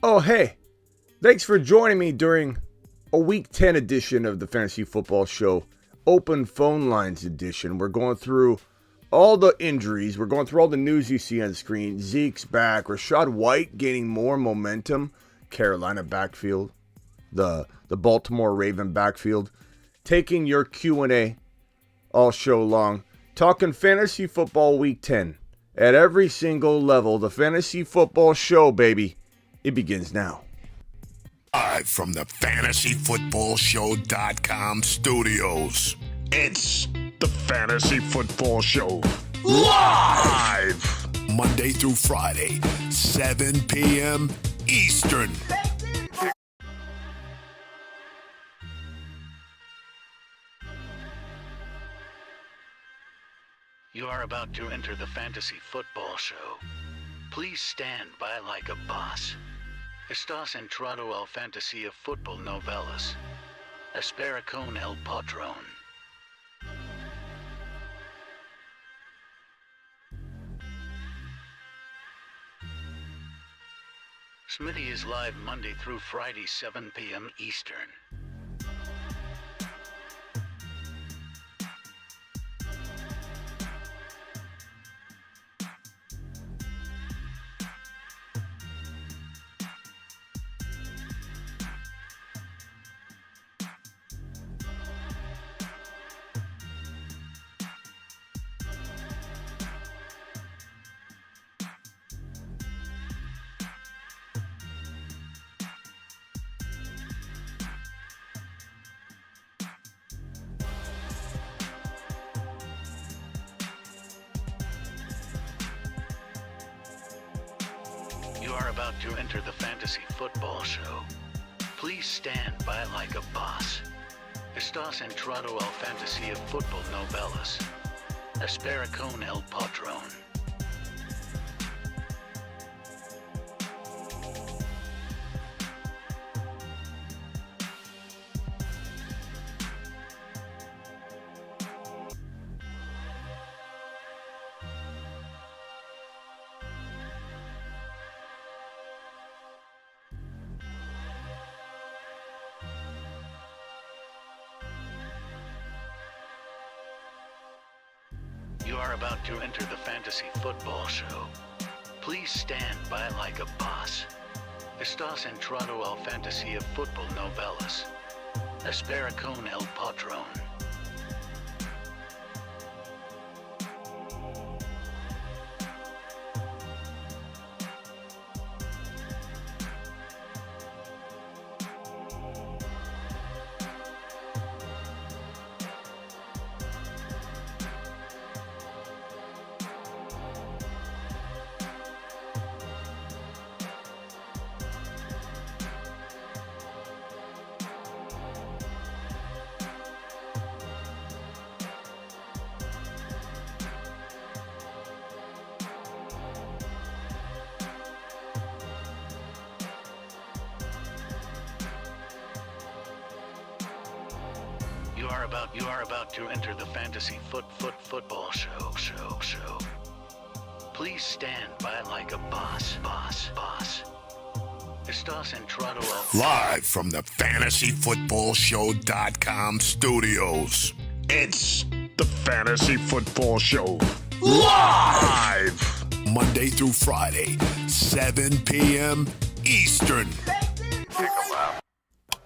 Oh, hey, thanks for joining me during a Week 10 edition of the Fantasy Football Show, Open Phone Lines edition. We're going through all the injuries. We're going through all the news you see on screen. Zeke's back. Rachaad White gaining more momentum. Carolina backfield. The Baltimore Raven backfield. Taking your Q&A all show long. Talking Fantasy Football Week 10. At every single level, the Fantasy Football Show, baby. It begins now. Live from the FantasyFootballShow.com studios. It's the Fantasy Football Show. Live! Monday through Friday, 7 p.m. Eastern. You are about to enter the Fantasy Football Show. Please stand by like a boss. Estás entrado al fantasía fútbol novelas. Espera con el patrón. Smitty is live Monday through Friday, 7 p.m. Eastern. You are about to enter the Fantasy Football Show. Please stand by like a boss. Estás entrado al fantasía fútbol novelas. Espera con el patrón. You are about to enter the Fantasy Football Show. Please stand by like a boss. Estás entrado al fantasía fútbol novelas. Espera con el patrón. You are about to enter the Fantasy Football Show. Please stand by like a boss. Estás entrado al... Live from the FantasyFootballShow.com studios. It's the Fantasy Football Show. Live! Monday through Friday, 7 p.m. Eastern.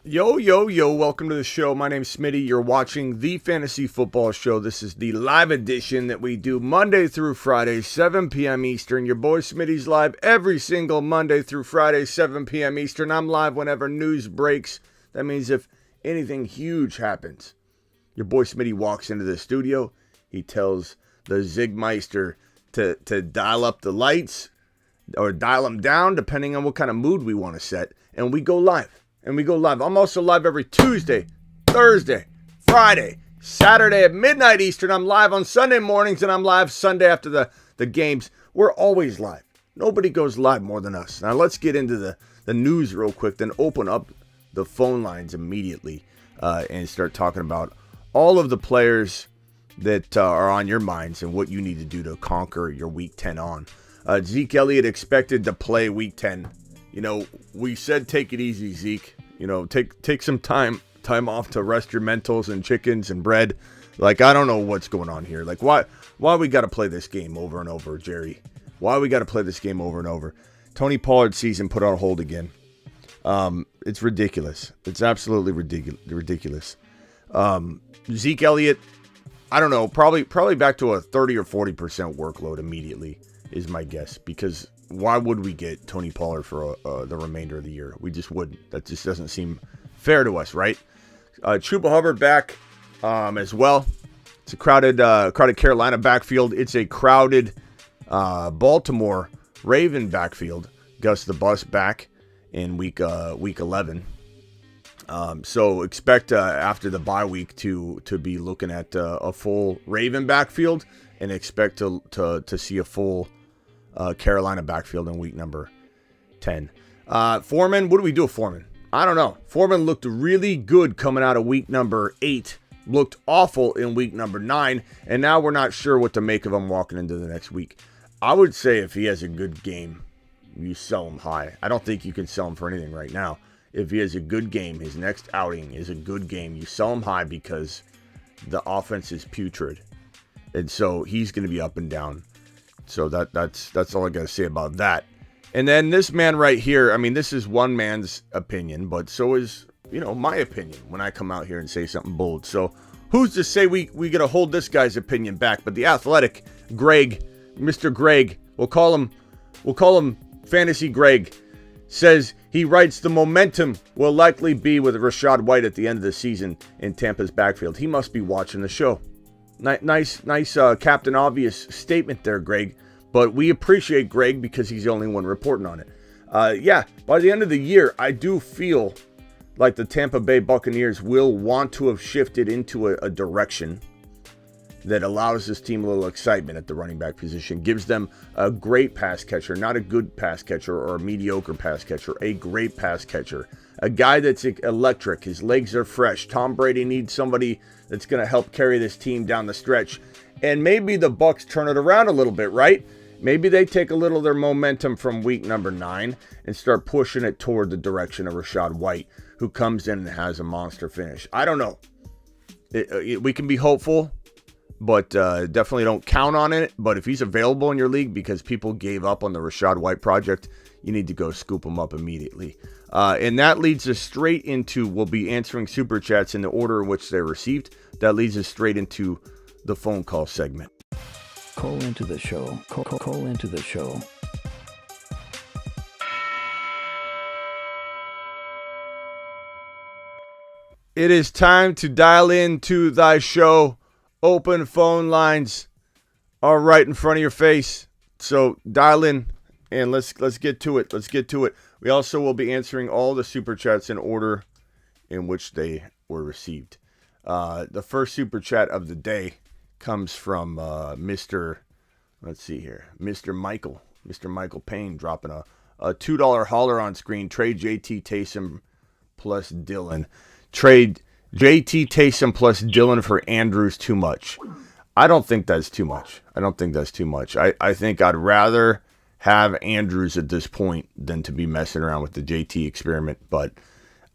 Yo, welcome to the show. My name's Smitty. You're watching the Fantasy Football Show. This is the live edition that we do Monday through Friday, 7 p.m. Eastern. Your boy Smitty's live every single Monday through Friday, 7 p.m. Eastern. I'm live whenever news breaks. That means if anything huge happens, your boy Smitty walks into the studio. He tells the Zigmeister to dial up the lights or dial them down, depending on what kind of mood we want to set, and we go live. I'm also live every Tuesday, Thursday, Friday, Saturday at midnight Eastern. I'm live on Sunday mornings, and I'm live Sunday after the games. We're always live. Nobody goes live more than us. Now let's get into the news real quick, then open up the phone lines immediately and start talking about all of the players that are on your minds and what you need to do to conquer your Week 10 on. Zeke Elliott expected to play Week 10. we said take it easy, Zeke. Take some time off to rest your mentals and chickens and bread. Like, I don't know what's going on here. Like, why we got to play this game over and over, Jerry? Why we got to play this game over and over? Tony Pollard's season put on hold again. It's ridiculous. It's absolutely ridiculous. Zeke Elliott, I don't know, probably back to a 30 or 40% workload immediately is my guess, because why would we get Tony Pollard for the remainder of the year? We just wouldn't. That just doesn't seem fair to us, right? Chuba Hubbard back as well. It's a crowded Carolina backfield. It's a crowded Baltimore Raven backfield. Gus the Bus back in week 11. So expect after the bye week to be looking at a full Raven backfield, and expect to see a full Carolina backfield in week number 10. Foreman, what do we do with Foreman? I don't know. Foreman looked really good coming out of week number 8. Looked awful in week number 9. And now we're not sure what to make of him walking into the next week. I would say if he has a good game, you sell him high. I don't think you can sell him for anything right now. If he has a good game, his next outing is a good game, you sell him high because the offense is putrid. And so he's going to be up and down. So that's all I got to say about that. And then this man right here, I mean, this is one man's opinion, but so is, my opinion when I come out here and say something bold. So who's to say we got to hold this guy's opinion back? But the Athletic, Greg, Mr. Greg, we'll call him Fantasy Greg, says he writes the momentum will likely be with Rachaad White at the end of the season in Tampa's backfield. He must be watching the show. Nice Captain Obvious statement there, Greg. But we appreciate Greg because he's the only one reporting on it. By the end of the year, I do feel like the Tampa Bay Buccaneers will want to have shifted into a direction that allows this team a little excitement at the running back position, gives them a great pass catcher, not a good pass catcher or a mediocre pass catcher, a great pass catcher, a guy that's electric, his legs are fresh. Tom Brady needs somebody that's going to help carry this team down the stretch. And maybe the Bucs turn it around a little bit, right? Maybe they take a little of their momentum from week number 9 and start pushing it toward the direction of Rachaad White, who comes in and has a monster finish. I don't know. We can be hopeful, but definitely don't count on it. But if he's available in your league because people gave up on the Rachaad White project, you need to go scoop him up immediately. And that leads us straight into, we'll be answering Super Chats in the order in which they're received. That leads us straight into the phone call segment. Call into the show. Call into the show. It is time to dial into thy show. Open phone lines are right in front of your face. So dial in and let's get to it. Let's get to it. We also will be answering all the Super Chats in order in which they were received. The first Super Chat of the day comes from Mr. Michael Payne, dropping a $2 holler on screen. Trade JT Taysom plus Dillon. Trade JT Taysom plus Dillon for Andrews too much. I don't think that's too much. I think I'd rather have Andrews at this point than to be messing around with the JT experiment. But,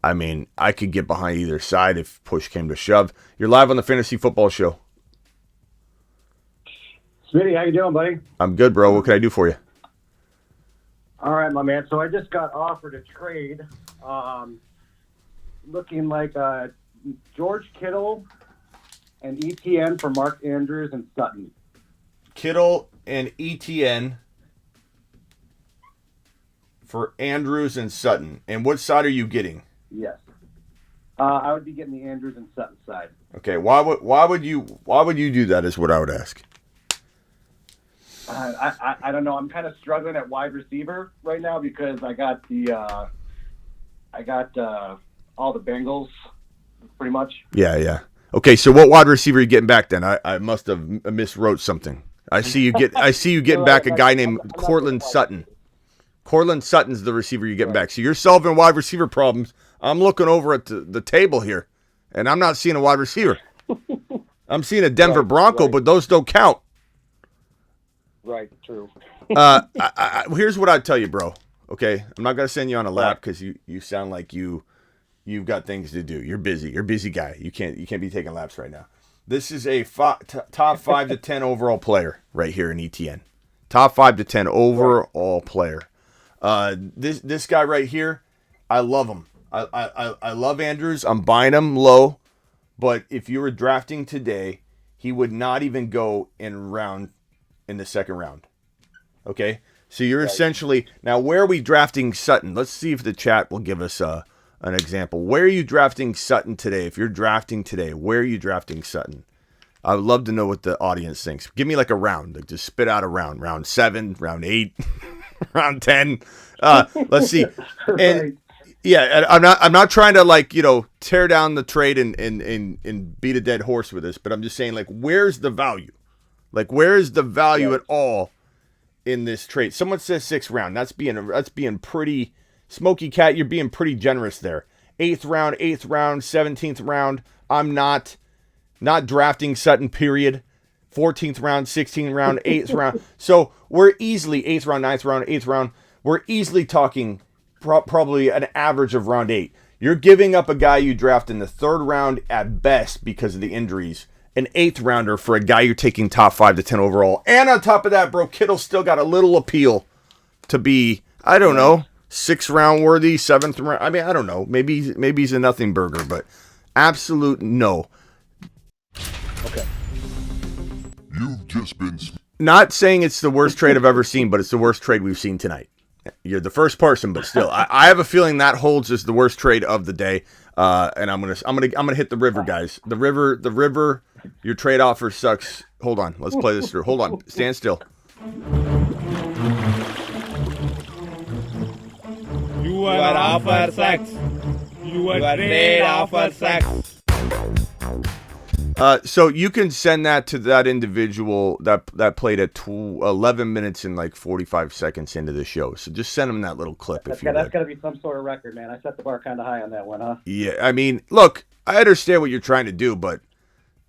I mean, I could get behind either side if push came to shove. You're live on the Fantasy Football Show. Smitty, how you doing, buddy? I'm good, bro. What can I do for you? All right, my man. So I just got offered a trade, looking like George Kittle and ETN for Mark Andrews and Sutton. Kittle and ETN for Andrews and Sutton. And what side are you getting? Yes. I would be getting the Andrews and Sutton side. Okay. Why would you do that is what I would ask. I don't know. I'm kind of struggling at wide receiver right now because I got all the Bengals pretty much. Yeah. Okay, so what wide receiver are you getting back then? I must have miswrote something. I see you getting back a guy named Cortland Sutton. Cortland Sutton's the receiver you're getting back. So you're solving wide receiver problems. I'm looking over at the table here, and I'm not seeing a wide receiver. I'm seeing a Denver Bronco, but those don't count. Right, true. Here's what I'd tell you, bro. Okay, I'm not gonna send you on a lap because you sound like you've got things to do. You're busy. You're a busy guy. You can't be taking laps right now. This is a top 5 to 10 overall player right here in ETN. Top 5 to 10 overall player. This guy right here, I love him. I love Andrews. I'm buying him low, but if you were drafting today, he would not even go in the second round. Okay, so you're essentially now. Where are we drafting Sutton? Let's see if the chat will give us an example. Where are you drafting Sutton today? If you're drafting today, where are you drafting Sutton? I would love to know what the audience thinks. Give me like a round. Like just spit out a round. Round 7, round 8, round 10. Let's see. And yeah, I'm not trying to tear down the trade and beat a dead horse with this, but I'm just saying where's the value? Where is the value at all in this trade? Someone says 6th round. That's being pretty Smoky Cat. You're being pretty generous there. 8th round, 17th round. I'm not drafting Sutton, period. 14th round, 16th round, 8th round. So we're easily 8th round, 9th round, 8th round. We're easily talking probably an average of round 8. You're giving up a guy you draft in the 3rd round at best because of the injuries. An 8th rounder for a guy you're taking top 5 to 10 overall. And on top of that, bro, Kittle's still got a little appeal to be, I don't know, 6th round worthy, 7th round. I mean, I don't know. Maybe he's a nothing burger, but absolute no. Okay. You've just been. Not saying it's the worst trade I've ever seen, but it's the worst trade we've seen tonight. You're the first person, but still, I have a feeling that holds as the worst trade of the day. And I'm gonna hit the river, guys. The river. Your trade offer sucks. Hold on, let's play this through. Hold on, stand still. Your offer sucks. Your trade offer sucks. So you can send that to that individual that played at 11 minutes and 45 seconds into the show. So just send him that little clip if you would. That's got to be some sort of record, man. I set the bar kind of high on that one, huh? Yeah, I mean, look, I understand what you're trying to do, but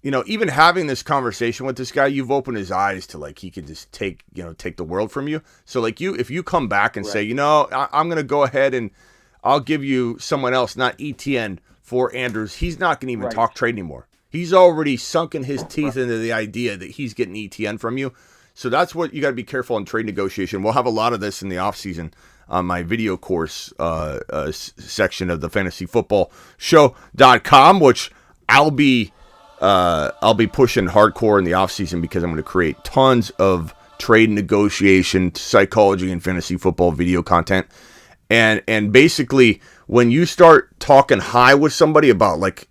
even having this conversation with this guy, you've opened his eyes to he could just take the world from you. So if you come back and say, I'm going to go ahead and I'll give you someone else, not ETN, for Andrews, he's not going to even talk trade anymore. He's already sunken his teeth into the idea that he's getting ETN from you. So that's what you got to be careful in trade negotiation. We'll have a lot of this in the offseason on my video course section of the fantasyfootballshow.com, which I'll be pushing hardcore in the offseason because I'm going to create tons of trade negotiation, psychology, and fantasy football video content. And basically, when you start talking high with somebody about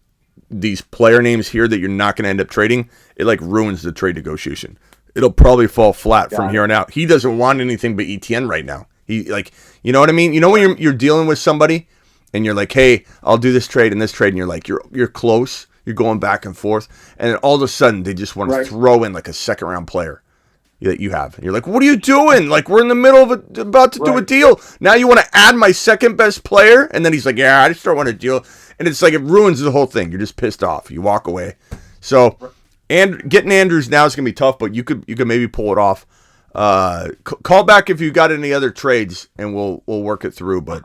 these player names here that you're not going to end up trading, it ruins the trade negotiation. It'll probably fall flat from here on out. He doesn't want anything but ETN right now. He you know what I mean? When you're dealing with somebody and you're like, hey, I'll do this trade and this trade, and you're close, you're going back and forth, and then all of a sudden they just want to throw in a 2nd round player that you have. And you're like, what are you doing? We're in the middle of about to do a deal. Now you want to add my 2nd best player? And then he's like, yeah, I just don't want to deal. And it's it ruins the whole thing. You're just pissed off. You walk away. So, and getting Andrews now is going to be tough, but you could maybe pull it off. Call back if you got any other trades, and we'll work it through. But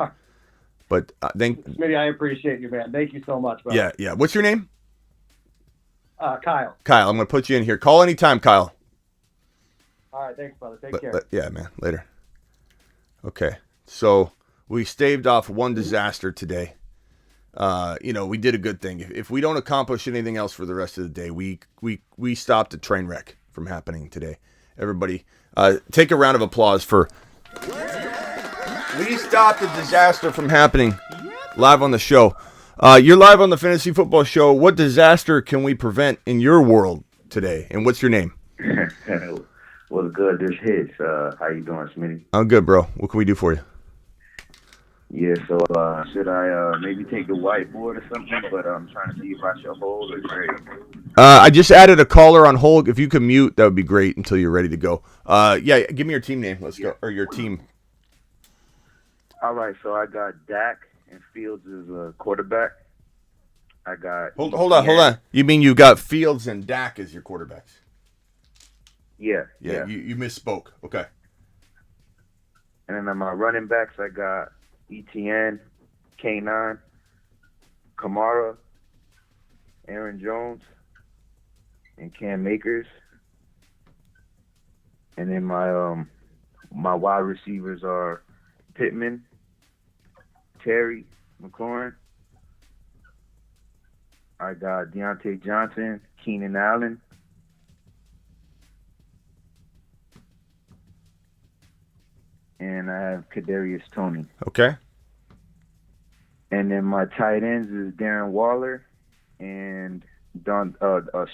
Smitty, I appreciate you, man. Thank you so much, brother. Yeah. What's your name? Kyle. Kyle, I'm going to put you in here. Call anytime, Kyle. All right, thanks, brother. Take care. Yeah, man. Later. Okay, so we staved off one disaster today. We did a good thing. If we don't accomplish anything else for the rest of the day, we stopped a train wreck from happening today. Everybody, take a round of applause for. We stopped a disaster from happening live on the show. You're live on the Fantasy Football Show. What disaster can we prevent in your world today? And what's your name? What's good? This hits. How you doing, Smitty? I'm good, bro. What can we do for you? Yeah, so should I maybe take the whiteboard or something? But I'm trying to see if I should hold or trade. I just added a caller on hold. If you could mute, that would be great until you're ready to go. Yeah, give me your team name. Let's go. Or your team. All right, so I got Dak and Fields as a quarterback. I got... Hold on. You mean you got Fields and Dak as your quarterbacks? Yeah. You misspoke. Okay. And then on my running backs, I got ETN, K9, Kamara, Aaron Jones, and Cam Akers. And then my wide receivers are Pittman, Terry McLaurin. I got Deontay Johnson, Keenan Allen. And I have Kadarius Toney. Okay. And then my tight ends is Darren Waller and Don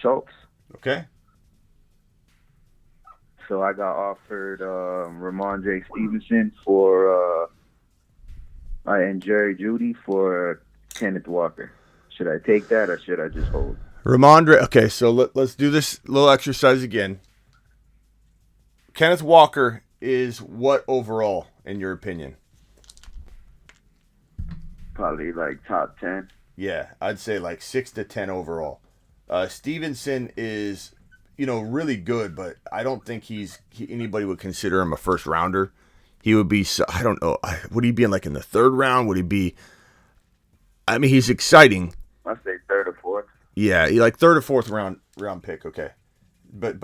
Schultz. Okay. So I got offered Ramondre Stevenson for and Jerry Jeudy for Kenneth Walker. Should I take that or should I just hold? Ramondre. Okay, so let's do this little exercise again. Kenneth Walker is what overall, in your opinion? Probably like top 10. Yeah, I'd say like 6 to 10 overall. Stevenson is, really good, but I don't think anybody would consider him a first rounder. He would be, I don't know, would he be in the third round? Would he be, he's exciting. I'd say third or fourth. Yeah, third or fourth round pick, okay. But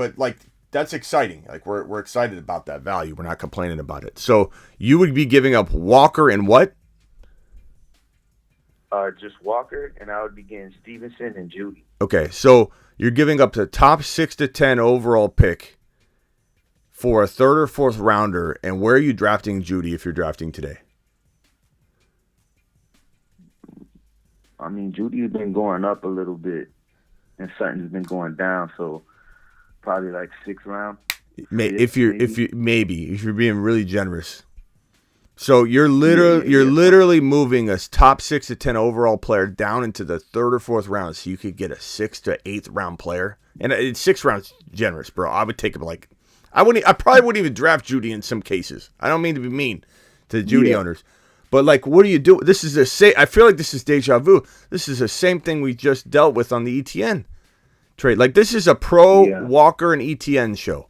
that's exciting. We're excited about that value. We're not complaining about it. So you would be giving up Walker and what? Just Walker, and I would be getting Stevenson and Jeudy. Okay, so you're giving up the top 6 to 10 overall pick for a third or fourth rounder, and where are you drafting Jeudy if you're drafting today? Jeudy has been going up a little bit, and Sutton's been going down, so probably like 6th round. If you're being really generous. So you're literally moving a top 6 to 10 overall player down into the third or fourth round, so you could get a 6th to 8th round player. And it's 6 rounds generous, bro. I would take him I probably wouldn't even draft Jeudy in some cases. I don't mean to be mean to Jeudy owners, but what do you do? This is I feel like this is deja vu. This is the same thing we just dealt with on the ETN trade. This is a pro Walker and ETN show,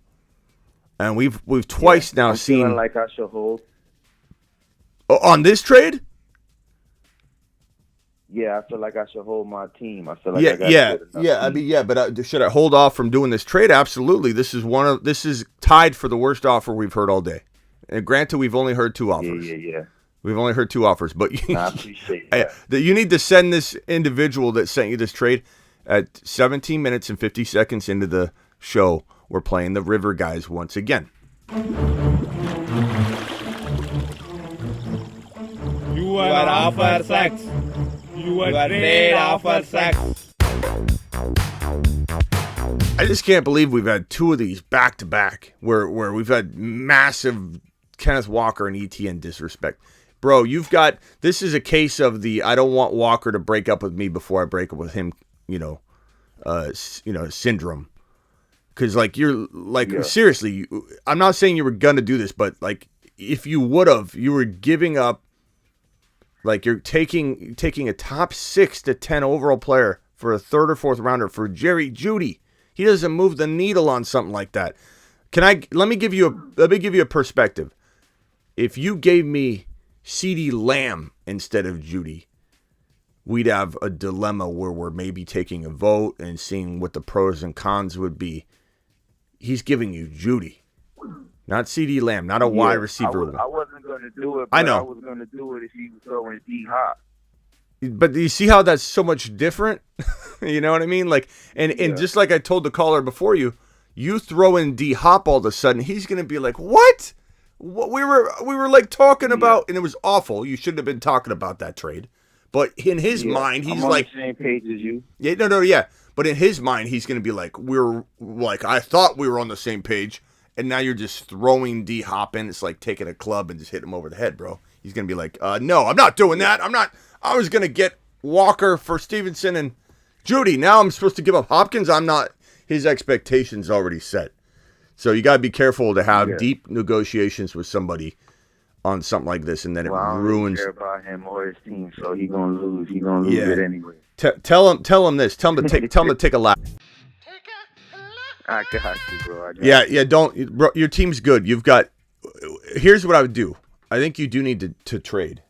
and we've twice now seen. Feeling like I should hold. On this trade? Yeah, I feel like I should hold my team. I feel like I got team. But should I hold off from doing this trade? Absolutely. This is tied for the worst offer we've heard all day. And granted, we've only heard 2 offers. Yeah. We've only heard 2 offers, but I appreciate that. You need to send this individual that sent you this trade at 17 minutes and 50 seconds into the show. We're playing the River guys once again. You are offer sex. You are trade offer sex. I just can't believe we've had 2 of these back to back where we've had massive Kenneth Walker and ETN disrespect. Bro, this is a case of I don't want Walker to break up with me before I break up with him, syndrome. Because you're seriously, I'm not saying you were gonna do this, but if you would have, you were giving up. You're taking a top 6 to 10 overall player for a third or fourth rounder for Jerry Jeudy. He doesn't move the needle on something like that. Let me give you a perspective. If you gave me CeeDee Lamb instead of Jeudy, we'd have a dilemma where we're maybe taking a vote and seeing what the pros and cons would be. He's giving you Jeudy, not CeeDee Lamb, not a wide receiver. I wasn't going to do it, but I know. I was going to do it if he was throwing D-Hop. But do you see how that's so much different? You know what I mean? And just like I told the caller before you throw in D-Hop all of a sudden, he's going to be like, what? What we were talking about, and it was awful. You shouldn't have been talking about that trade. But in his mind, he's I'm on the same page as you. Yeah, no. But in his mind, he's going to be I thought we were on the same page, and now you're just throwing D-Hop in. It's like taking a club and just hitting him over the head, bro. He's going to be like, no, I'm not doing that. I was going to get Walker for Stevenson and Jeudy. Now I'm supposed to give up Hopkins. I'm not. His expectations already set. So you got to be careful to have deep negotiations with somebody on something like this, and then it ruins. I don't care about him or his team, so he's going to lose. He's going to lose it anyway. Tell him this. Tell him to take a lap. I got you, bro. Don't, bro. Your team's good. Here's what I would do. I think you do need to trade,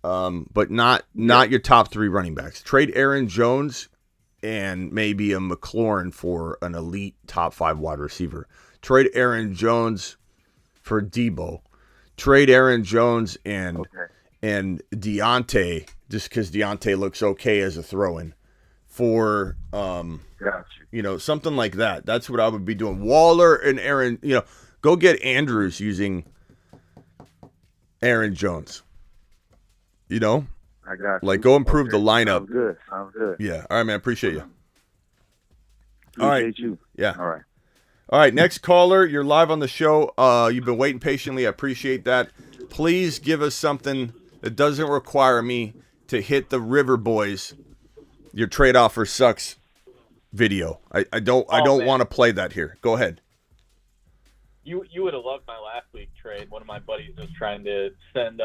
but not your top 3 running backs. Trade Aaron Jones and maybe a McLaurin for an elite top 5 wide receiver. Trade Aaron Jones for Debo. Trade Aaron Jones and Deontay, just because Deontay looks okay as a throw-in, for something like that. That's what I would be doing. Waller and Aaron, go get Andrews using Aaron Jones. I got you. Like, go improve the lineup. Sounds good. Yeah. All right, man. Appreciate you. Appreciate you. Yeah. All right. Next caller. You're live on the show. You've been waiting patiently. I appreciate that. Please give us something that doesn't require me to hit the River Boys. Your trade offer sucks video. I don't want to play that here. Go ahead. You would have loved my last week trade. One of my buddies was trying to send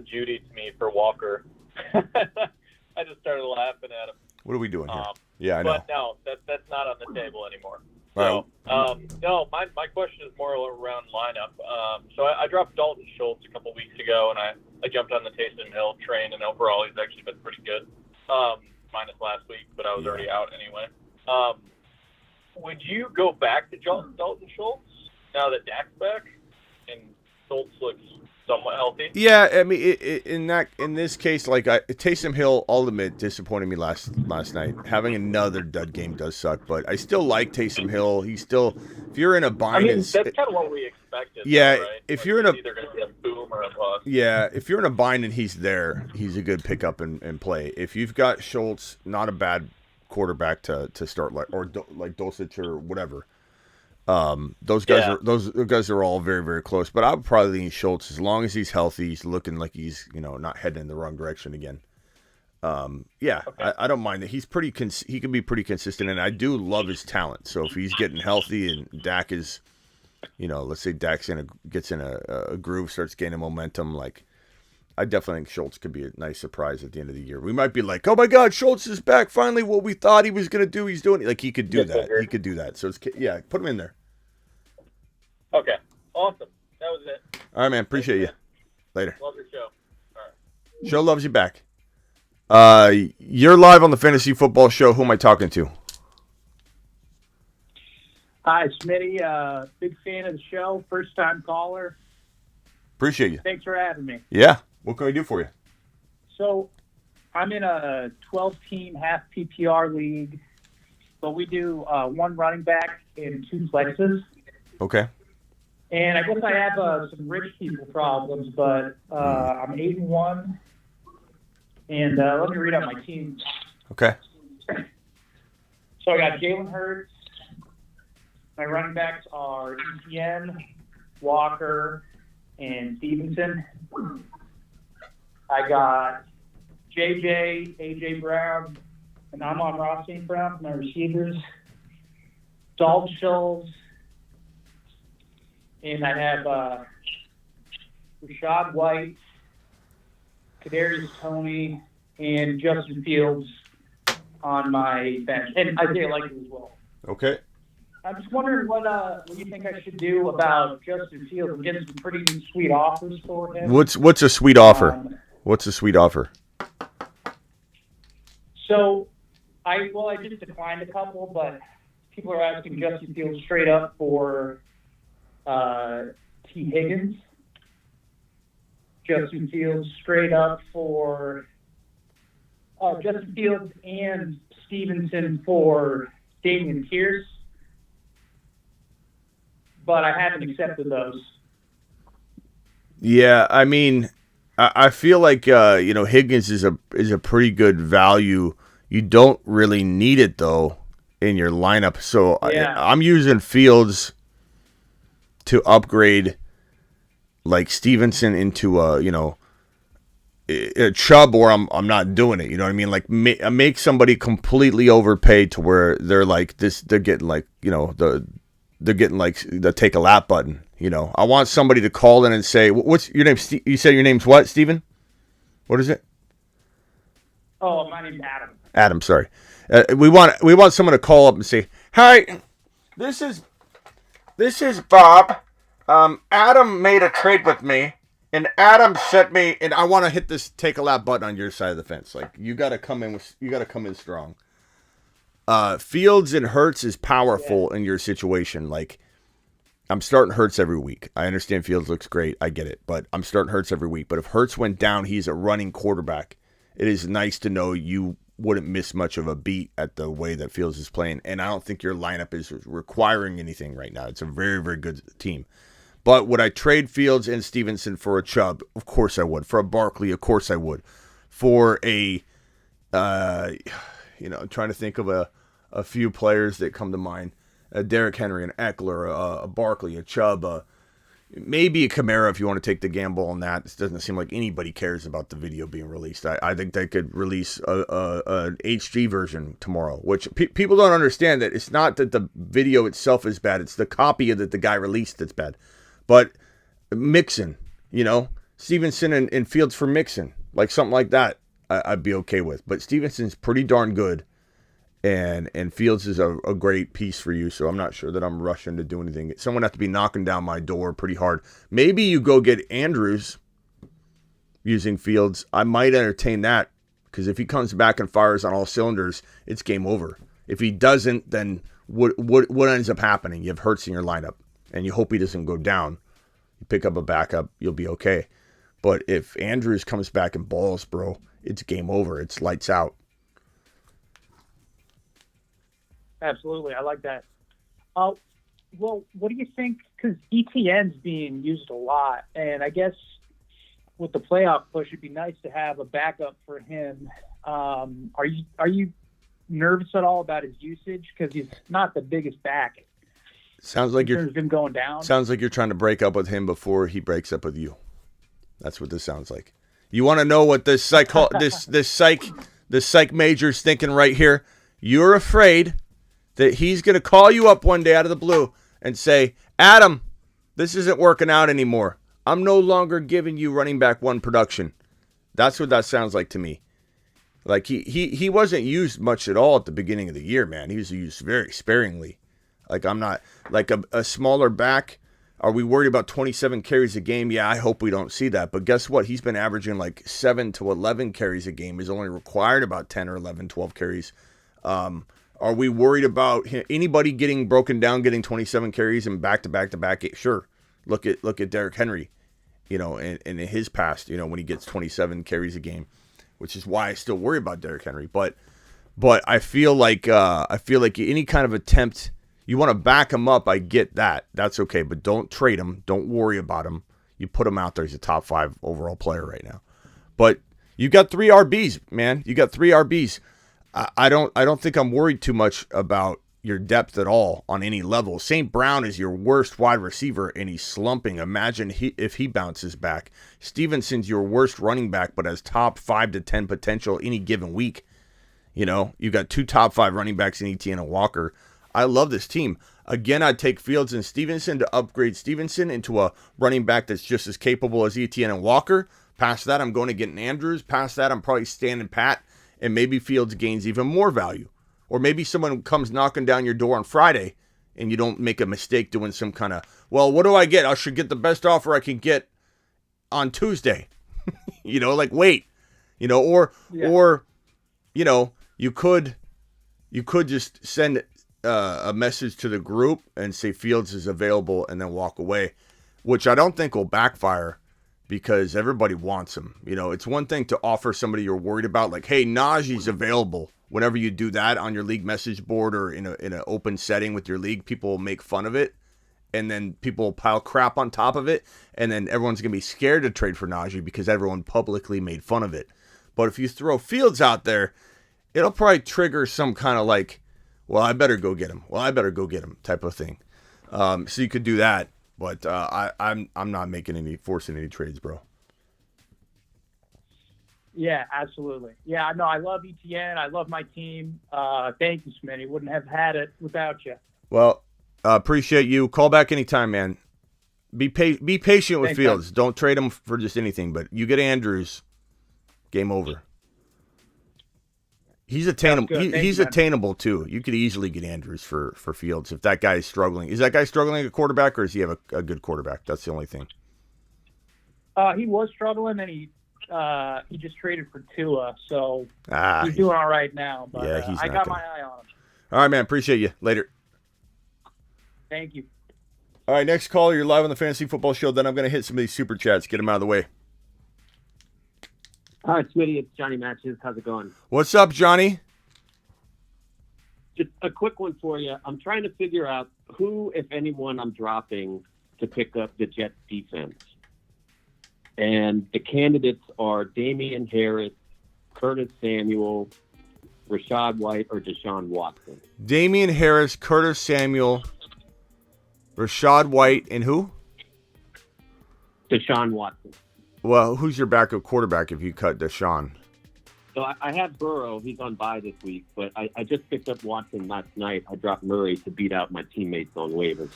Judy to me for Walker. I just started laughing at him. What are we doing here? Yeah, I know. But no, that's not on the table anymore. All So, no, my question is more around lineup. So I dropped Dalton Schultz a couple weeks ago, and I jumped on the Taysom Hill train, and overall he's actually been pretty good. Minus last week, but I was already out anyway. Would you go back to Dalton Schultz now that Dak's back and Schultz looks somewhat healthy? Yeah, I mean, in this case, like Taysom Hill, I'll admit, disappointed me last night. Having another dud game does suck, but I still like Taysom Hill. He's still, if you're in a bind, that's kind of what we expected. Yeah, though, right? if like, you're in a either going to be a boom or a bust. Yeah, if you're in a bind and he's there, he's a good pickup and play. If you've got Schultz, not a bad quarterback to start, like Dulcich or whatever. Those guys are all very, very close. But I would probably lean Schultz as long as he's healthy. He's looking like he's not heading in the wrong direction again. Okay. I don't mind that. He's he can be pretty consistent, and I do love his talent. So if he's getting healthy and Dak is, let's say Dak's gets in a groove, starts gaining momentum, like I definitely think Schultz could be a nice surprise at the end of the year. We might be like, oh my God, Schultz is back finally. What we thought he was gonna do, he's doing it. Like he could do that. He could do that. So put him in there. Okay, awesome. That was it. All right, man. Appreciate you. Later. Love your show. All right. Show loves you back. You're live on the Fantasy Football Show. Who am I talking to? Hi, Smitty. Big fan of the show. First time caller. Appreciate you. Thanks for having me. Yeah. What can we do for you? So I'm in a 12-team half PPR league, but we do one running back and 2 flexes. Okay. And I guess I have some rich people problems, but I'm 8-1. And let me read out my team. Okay. So I got Jalen Hurts. My running backs are ETN, Walker, and Stevenson. I got JJ, AJ Brown, and I'm on Ross St. Brown for my receivers. Dalton Schultz. And I have Rashad White, Kadarius Toney, and Justin Fields on my bench. And Isaiah Likely as well. Okay. I'm just wondering what you think I should do about Justin Fields. I'm getting some pretty sweet offers for him. What's a sweet offer? What's a sweet offer? So, I just declined a couple, but people are asking Justin Fields straight up for T. Higgins. Justin Fields straight up for Justin Fields and Stevenson for Damian Pierce. But I haven't accepted those. Yeah, I mean, I feel like Higgins is a pretty good value. You don't really need it though in your lineup, so yeah. I'm using Fields to upgrade like Stevenson into a Chubb, or I'm not doing it. You know what I mean? Like make somebody completely overpaid to where they're like this. They're getting like they're getting like the take a lap button. I want somebody to call in and say, "What's your name?" You said your name's what, Steven? What is it? Oh, my name's Adam. Adam, sorry. We want someone to call up and say, "Hi, this is Bob. Adam made a trade with me, And Adam sent me, and I want to hit this take a lap button on your side of the fence. Like, you got to come in strong. Fields and Hurts is powerful in your situation. Like, I'm starting Hurts every week. I understand Fields looks great. I get it. But I'm starting Hurts every week. But if Hurts went down, he's a running quarterback. It is nice to know you wouldn't miss much of a beat at the way that Fields is playing. And I don't think your lineup is requiring anything right now. It's a very, very good team. But would I trade Fields and Stevenson for a Chubb? Of course I would. For a Barkley? Of course I would. For a, I'm trying to think of a few players that come to mind. A Derrick Henry, an Eckler, a Barkley, a Chubb, maybe a Kamara if you want to take the gamble on that. This doesn't seem like anybody cares about the video being released. I think they could release an HD version tomorrow, which people don't understand that it's not that the video itself is bad. It's the copy that the guy released that's bad. But Mixon, Stevenson and Fields for Mixon, like something like that, I'd be okay with. But Stevenson's pretty darn good, and Fields is a great piece for you, so I'm not sure that I'm rushing to do anything. Someone has to be knocking down my door pretty hard. Maybe you go get Andrews using Fields. I might entertain that, because if he comes back and fires on all cylinders, it's game over. If he doesn't, then what ends up happening? You have Hurts in your lineup, and you hope he doesn't go down. You pick up a backup, you'll be okay. But if Andrews comes back and balls, bro, it's game over. It's lights out. Absolutely. I like that. Well, what do you think? Because ETN's being used a lot, and I guess with the playoff push, it'd be nice to have a backup for him. Are you nervous at all about his usage? Because he's not the biggest back. Sounds like you're been going down. Sounds like you're trying to break up with him before he breaks up with you. That's what this sounds like. You want to know what this psych major's thinking right here? You're afraid that he's going to call you up one day out of the blue and say, Adam, this isn't working out anymore. I'm no longer giving you running back one production. That's what that sounds like to me. Like he wasn't used much at all at the beginning of the year, man. He was used very sparingly. Like, I'm not, like a smaller back. Are we worried about 27 carries a game? Yeah, I hope we don't see that. But guess what? He's been averaging like 7 to 11 carries a game. He's only required about 10 or 11, 12 carries. Are we worried about anybody getting broken down, getting 27 carries and back to back to back? Sure. Look at Derrick Henry, in his past, when he gets 27 carries a game, which is why I still worry about Derrick Henry. But I feel like any kind of attempt, you want to back him up. I get that. That's okay. But don't trade him. Don't worry about him. You put him out there. He's a top 5 overall player right now. But you got 3 RBs, man. You got 3 RBs. I don't think I'm worried too much about your depth at all on any level. St. Brown is your worst wide receiver, and he's slumping. Imagine if he bounces back. Stevenson's your worst running back, but has top 5 to 10 potential any given week. You got 2 top 5 running backs in ETN and Walker. I love this team. Again, I'd take Fields and Stevenson to upgrade Stevenson into a running back that's just as capable as ETN and Walker. Past that, I'm going to get an Andrews. Past that, I'm probably standing pat, and maybe Fields gains even more value. Or maybe someone comes knocking down your door on Friday, and you don't make a mistake doing some kind of, well, what do I get? I should get the best offer I can get on Tuesday. Wait. You could just send a message to the group and say Fields is available and then walk away, which I don't think will backfire because everybody wants him. It's one thing to offer somebody you're worried about, like, hey, Najee's available. Whenever you do that on your league message board or in an open setting with your league, people will make fun of it, and then people will pile crap on top of it, and then everyone's going to be scared to trade for Najee because everyone publicly made fun of it. But if you throw Fields out there, it'll probably trigger some kind of like, well, I better go get him type of thing. So you could do that, but I'm not forcing any trades, bro. Yeah, absolutely. Yeah, no, I love ETN. I love my team. Thank you, Smitty. Wouldn't have had it without you. Well, appreciate you. Call back anytime, man. Be patient with Fields. Man. Don't trade him for just anything, but you get Andrews, game over. He's attainable. He's attainable too. You could easily get Andrews for Fields if that guy is struggling. Is that guy struggling at quarterback, or does he have a good quarterback? That's the only thing. He was struggling, and he just traded for Tua, so he's he- doing all right now. But Yeah, he's I not got gonna- my eye on him. All right, man. Appreciate you. Later. Thank you. All right, next call. You're live on the Fantasy Football Show. Then I'm going to hit some of these super chats. Get them out of the way. Hi, Smitty. It's Johnny Matches. How's it going? What's up, Johnny? Just a quick one for you. I'm trying to figure out who, if anyone, I'm dropping to pick up the Jets defense. And the candidates are Damian Harris, Curtis Samuel, Rashad White, or Deshaun Watson. Damian Harris, Curtis Samuel, Rashad White, and who? Deshaun Watson. Well, who's your backup quarterback if you cut Deshaun? So I have Burrow. He's on bye this week, but I just picked up Watson last night. I dropped Murray to beat out my teammates on waivers.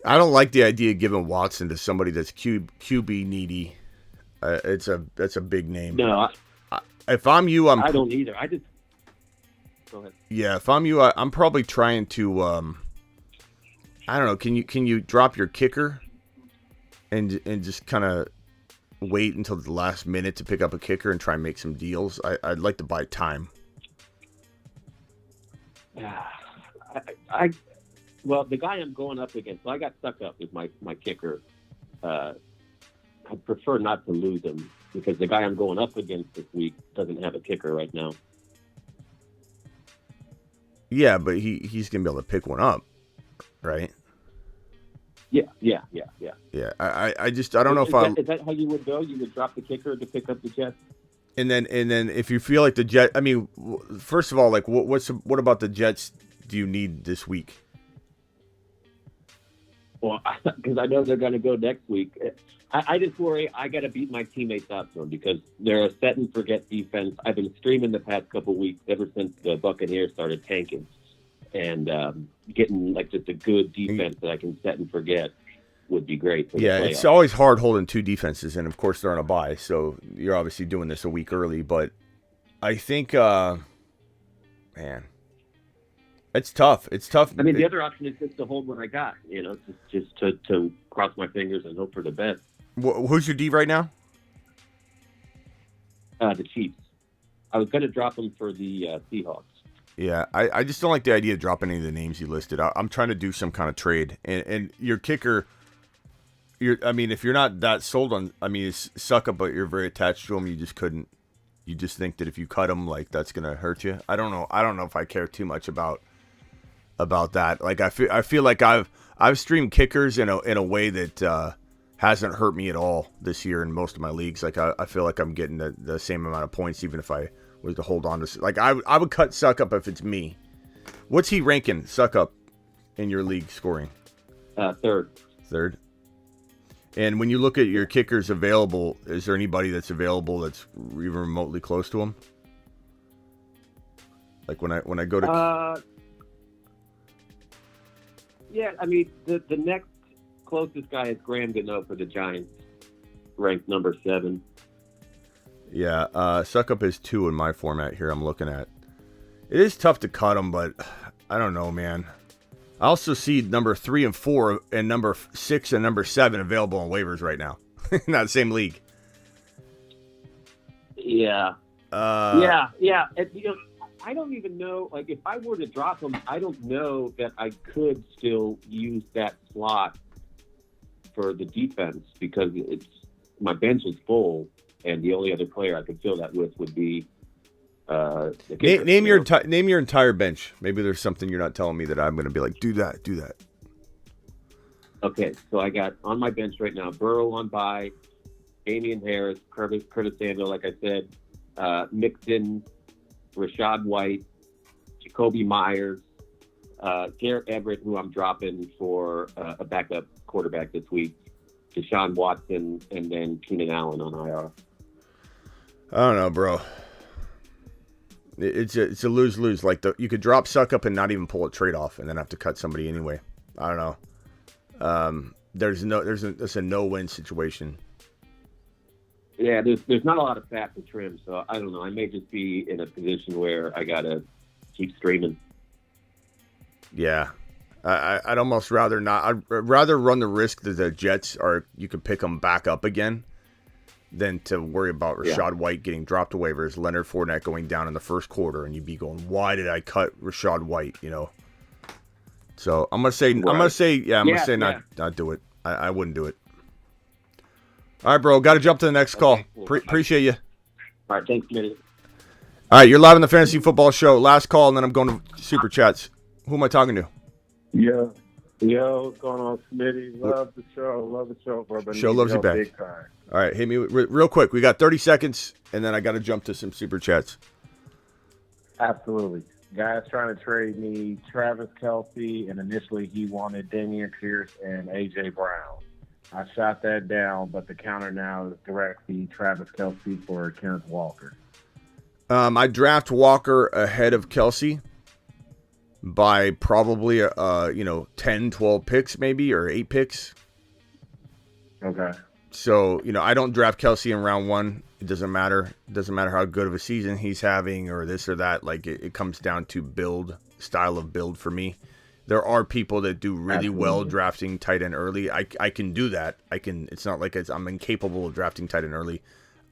I don't like the idea of giving Watson to somebody that's QB needy. That's a big name. No, If I'm you, I don't either. I just go ahead. Yeah, if I'm you, I'm probably trying to. I don't know. Can you drop your kicker, and just kind of wait until the last minute to pick up a kicker and try and make some deals? I'd like to buy time. Well, the guy I'm going up against, so I got stuck up with my kicker. I prefer not to lose him because the guy I'm going up against this week doesn't have a kicker right now. Yeah, but he's gonna be able to pick one up, right? Yeah. Yeah, I don't know if I'm. Is that how you would go? You would drop the kicker to pick up the Jets? And then if you feel like the Jet, I mean, first of all, like what about the Jets? Do you need this week? Well, because I know they're going to go next week. I just worry I got to beat my teammates up to them because they're a set and forget defense. I've been streaming the past couple weeks ever since the Buccaneers started tanking, and getting like just a good defense that I can set and forget would be great. For Yeah, the it's playoffs. always hard holding two defenses, and of course they're on a bye, so you're obviously doing this a week early. But I think, man, it's tough. It's tough. I mean, the other option is just to hold what I got. You know, just to cross my fingers and hope for the best. Who's your D right now? The Chiefs. I was going to drop them for the Seahawks. Yeah, I just don't like the idea of dropping any of the names you listed. I'm trying to do some kind of trade, and your kicker. I mean, if you're not that sold on, I mean, it's Suckup, but you're very attached to him. You just couldn't. You just think that if you cut him, like that's gonna hurt you. I don't know. I don't know if I care too much about that. Like I feel like I've streamed kickers in a way that hasn't hurt me at all this year in most of my leagues. Like I feel like I'm getting the same amount of points even if I was to hold on to. Like I would cut Suckup if it's me. What's he ranking Suckup in your league scoring? Third. And when you look at your kickers available, is there anybody that's available that's even remotely close to him? Like when I go to. Yeah, I mean the next closest guy is Graham Gano for the Giants, ranked number 7. Yeah, Suckup is 2 in my format here. I'm looking at. It is tough to cut him, but I don't know, man. I also see number 3 and 4 and number 6 and number 7 available on waivers right now in that same league. Yeah. Yeah. And, you know, I don't even know. Like, if I were to drop him, I don't know that I could still use that slot for the defense because my bench is full, and the only other player I could fill that with would be. Name your entire bench. Maybe there's something you're not telling me that I'm going to be like, do that. Okay, so I got on my bench right now Burrow on bye, Damian Harris, Curtis Samuel, like I said, Mixon, Rashad White, Jacoby Myers, Garrett Everett, who I'm dropping for a backup quarterback this week, Deshaun Watson, and then Keenan Allen on IR. I don't know, bro. It's a lose-lose. Like you could drop Suckup and not even pull a trade off, and then have to cut somebody anyway. I don't know. It's a no-win situation. Yeah, there's not a lot of fat to trim, so I don't know. I may just be in a position where I gotta keep streaming. Yeah, I'd almost rather not. I'd rather run the risk that the Jets you could pick them back up again, than to worry about Rashad White getting dropped to waivers, Leonard Fournette going down in the first quarter, and you'd be going, "Why did I cut Rashad White?" You know. So I'm gonna say not do it. I wouldn't do it. All right, bro. Got to jump to the next call. Appreciate you. All right, thanks, Smitty. All right, you're live on the Fantasy Football Show. Last call, and then I'm going to Super Chats. Who am I talking to? Yo, what's going on, Smitty? Love the show, brother. Show loves you back. Big time. All right, hit me real quick. We got 30 seconds, and then I got to jump to some Super Chats. Absolutely. Guys trying to trade me Travis Kelce, and initially he wanted Damian Pierce and A.J. Brown. I shot that down, but the counter now is directly Travis Kelce for Kenneth Walker. I draft Walker ahead of Kelce by probably 10, 12 picks maybe, or 8 picks. Okay. So, I don't draft Kelce in round 1. It doesn't matter. It doesn't matter how good of a season he's having or this or that. Like, it comes down to style of build for me. There are people that do really well drafting tight end early. I can do that. It's not like I'm incapable of drafting tight end early.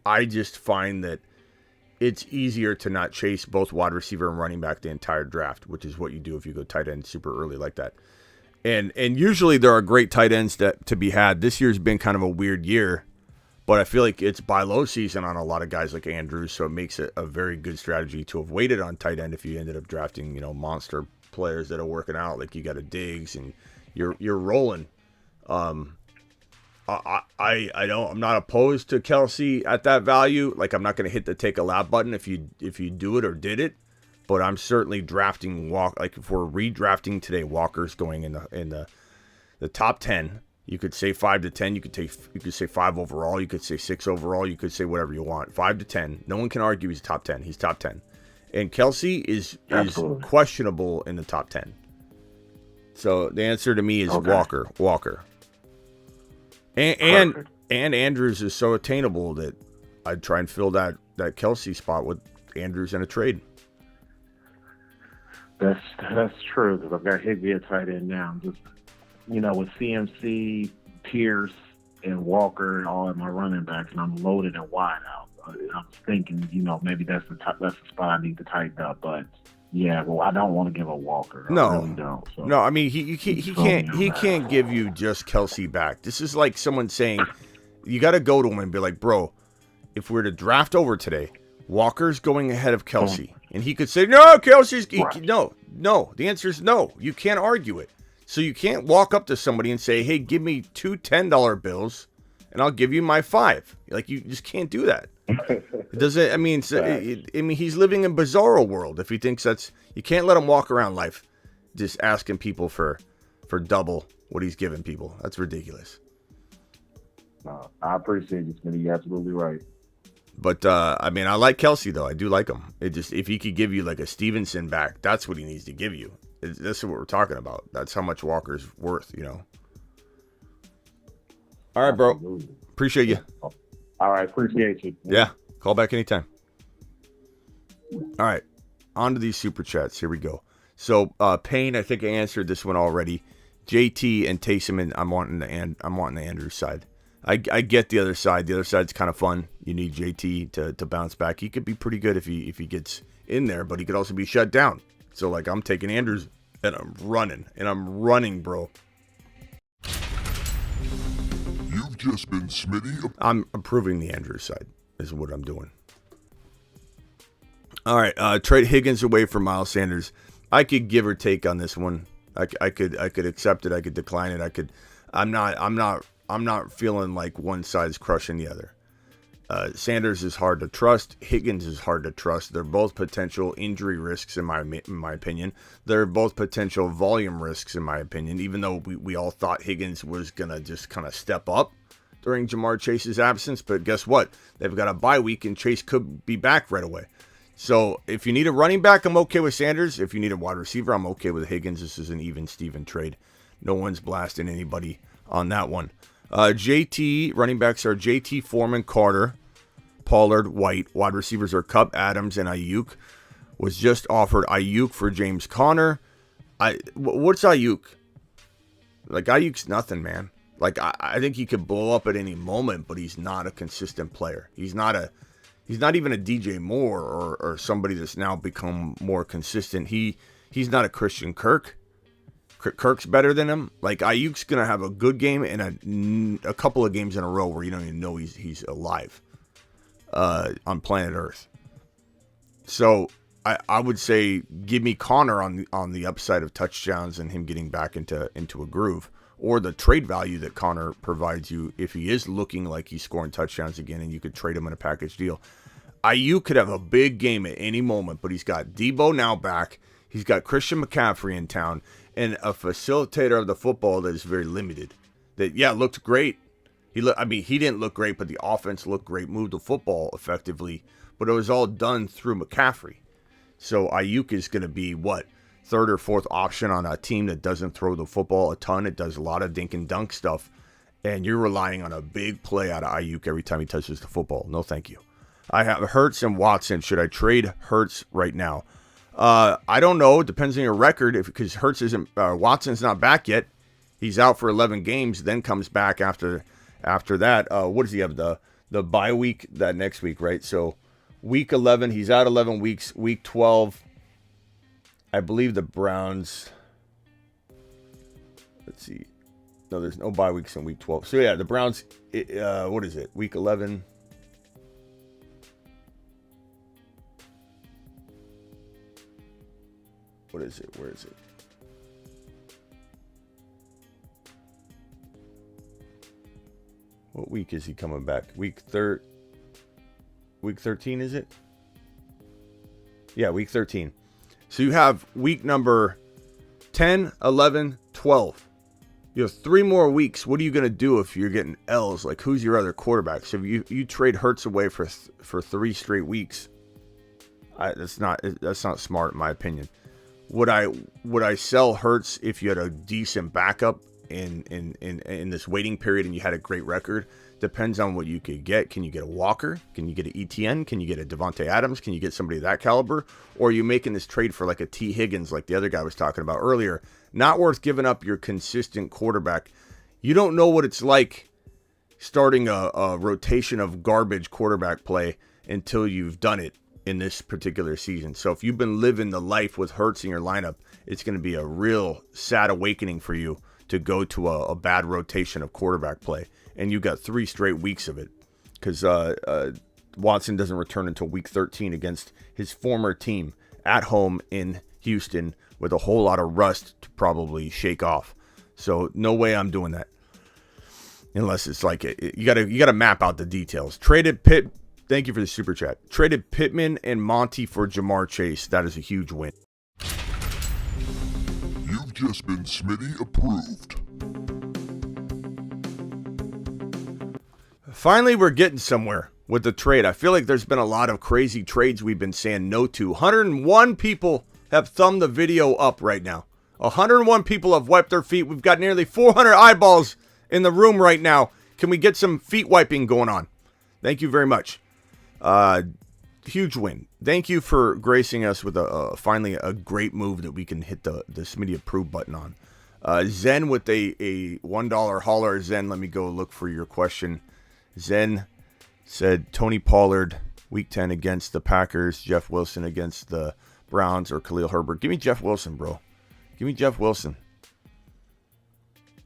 I just find that it's easier to not chase both wide receiver and running back the entire draft, which is what you do if you go tight end super early like that. And usually there are great tight ends to be had. This year's been kind of a weird year, but I feel like it's buy low season on a lot of guys like Andrews, so it makes it a very good strategy to have waited on tight end if you ended up drafting, monster players that are working out, like you got a Diggs and you're rolling. I'm not opposed to Kelce at that value. Like, I'm not going to hit the take a lap button if you do it or did it. But I'm certainly drafting like if we're redrafting today, Walker's going in the top 10. You could say 5 to 10. You could say 5 overall. You could say 6 overall. You could say whatever you want. 5 to 10. No one can argue he's top 10. He's top 10. And Kelce is questionable in the top 10. So the answer to me is Walker. And Andrews is so attainable that I'd try and fill that Kelce spot with Andrews in a trade. That's true, because I've got Higbee at tight end now. I'm just, with CMC, Pierce, and Walker all at my running backs, and I'm loaded and wide out. I was thinking, maybe that's the spot I need to tighten up. But yeah, well, I don't want to give a Walker. I really don't. So. No, I mean he can't give you just Kelce back. This is like someone saying you got to go to him and be like, bro, if we're to draft over today, Walker's going ahead of Kelce. And he could say, no, Kelce's... No. The answer is no. You can't argue it. So you can't walk up to somebody and say, hey, give me 2 $10 bills, and I'll give you my 5. Like, you just can't do that. It doesn't... I mean, he's living in bizarro world if he thinks that's... You can't let him walk around life just asking people for double what he's giving people. That's ridiculous. I appreciate you, Smitty. You're absolutely right. But, I like Kelce, though. I do like him. It just, if he could give you, like, a Stevenson back, that's what he needs to give you. This is what we're talking about. That's how much Walker's worth, All right, bro. Absolutely. Appreciate you. All right, appreciate you. Yeah, call back anytime. All right, on to these Super Chats. Here we go. So, Payne, I think I answered this one already. JT and Taysom, and I'm wanting the Andrews side. I get the other side. The other side's kind of fun. You need JT to bounce back. He could be pretty good if he gets in there, but he could also be shut down. So, like, I'm taking Andrews, and I'm running, bro. You've just been Smitty. I'm approving the Andrews side is what I'm doing. All right, trade Higgins away for Miles Sanders. I could give or take on this one. I could accept it. I could decline it. I'm not feeling like one side's crushing the other. Sanders is hard to trust. Higgins is hard to trust. They're both potential injury risks in my opinion. They're both potential volume risks in my opinion, even though we all thought Higgins was going to just kind of step up during Jamar Chase's absence. But guess what? They've got a bye week and Chase could be back right away. So if you need a running back, I'm okay with Sanders. If you need a wide receiver, I'm okay with Higgins. This is an even Steven trade. No one's blasting anybody on that one. JT, running backs are JT, Foreman, Carter, Pollard, White. Wide receivers are Kupp, Adams, and Ayuk. Was just offered Ayuk for James Conner. What's Ayuk? Like, Ayuk's nothing, man. Like, I think he could blow up at any moment, but he's not a consistent player. He's not even a DJ Moore or somebody that's now become more consistent. He's not a Christian Kirk. Kirk's better than him. Like, Ayuk's going to have a good game and a couple of games in a row where you don't even know he's alive on planet Earth. So I would say give me Connor on the upside of touchdowns and him getting back into a groove, or the trade value that Connor provides you if he is looking like he's scoring touchdowns again and you could trade him in a package deal. Ayuk could have a big game at any moment, but he's got Debo now back. He's got Christian McCaffrey in town and a facilitator of the football that is very limited. That, looked great. He didn't look great, but the offense looked great, moved the football effectively, but it was all done through McCaffrey. So Ayuk is going to be, third or fourth option on a team that doesn't throw the football a ton. It does a lot of dink and dunk stuff, and you're relying on a big play out of Ayuk every time he touches the football. No, thank you. I have Hurts and Watson. Should I trade Hurts right now? I don't know. It depends on your record. Because Watson's not back yet. He's out for 11 games, then comes back after that. What does he have? The bye week that next week, right? So week 11, he's out 11 weeks. Week 12, I believe the Browns. Let's see. No, there's no bye weeks in week 12. So yeah, the Browns. What is it? Week 11. What is it? Where is it? What week is he coming back? Week 13, is it? Yeah, week 13. So you have week number 10, 11, 12. You have 3 more weeks. What are you going to do if you're getting L's? Like, who's your other quarterback? So if you trade Hurts away for 3 straight weeks, that's not smart in my opinion. Would I sell Hurts if you had a decent backup in this waiting period and you had a great record? Depends on what you could get. Can you get a Walker? Can you get an ETN? Can you get a Devontae Adams? Can you get somebody of that caliber? Or are you making this trade for like a T. Higgins like the other guy was talking about earlier? Not worth giving up your consistent quarterback. You don't know what it's like starting a rotation of garbage quarterback play until you've done it in this particular season. So if you've been living the life with Hurts in your lineup, it's going to be a real sad awakening for you to go to a bad rotation of quarterback play. And you got 3 straight weeks of it because Watson doesn't return until week 13 against his former team at home in Houston with a whole lot of rust to probably shake off. So no way I'm doing that unless it's like you got to map out the details. Traded Pitt. Thank you for the super chat. Traded Pittman and Monty for Jamar Chase. That is a huge win. You've just been Smitty approved. Finally, we're getting somewhere with the trade. I feel like there's been a lot of crazy trades we've been saying no to. 101 people have thumbed the video up right now. 101 people have wiped their feet. We've got nearly 400 eyeballs in the room right now. Can we get some feet wiping going on? Thank you very much. Huge win. Thank you for gracing us with finally a great move that we can hit the Smitty approve button on. Zen with a $1 holler. Zen, let me go look for your question. Zen said Tony Pollard week 10 against the Packers, Jeff Wilson against the Browns, or Khalil Herbert. Give me Jeff Wilson, bro. Give me Jeff Wilson.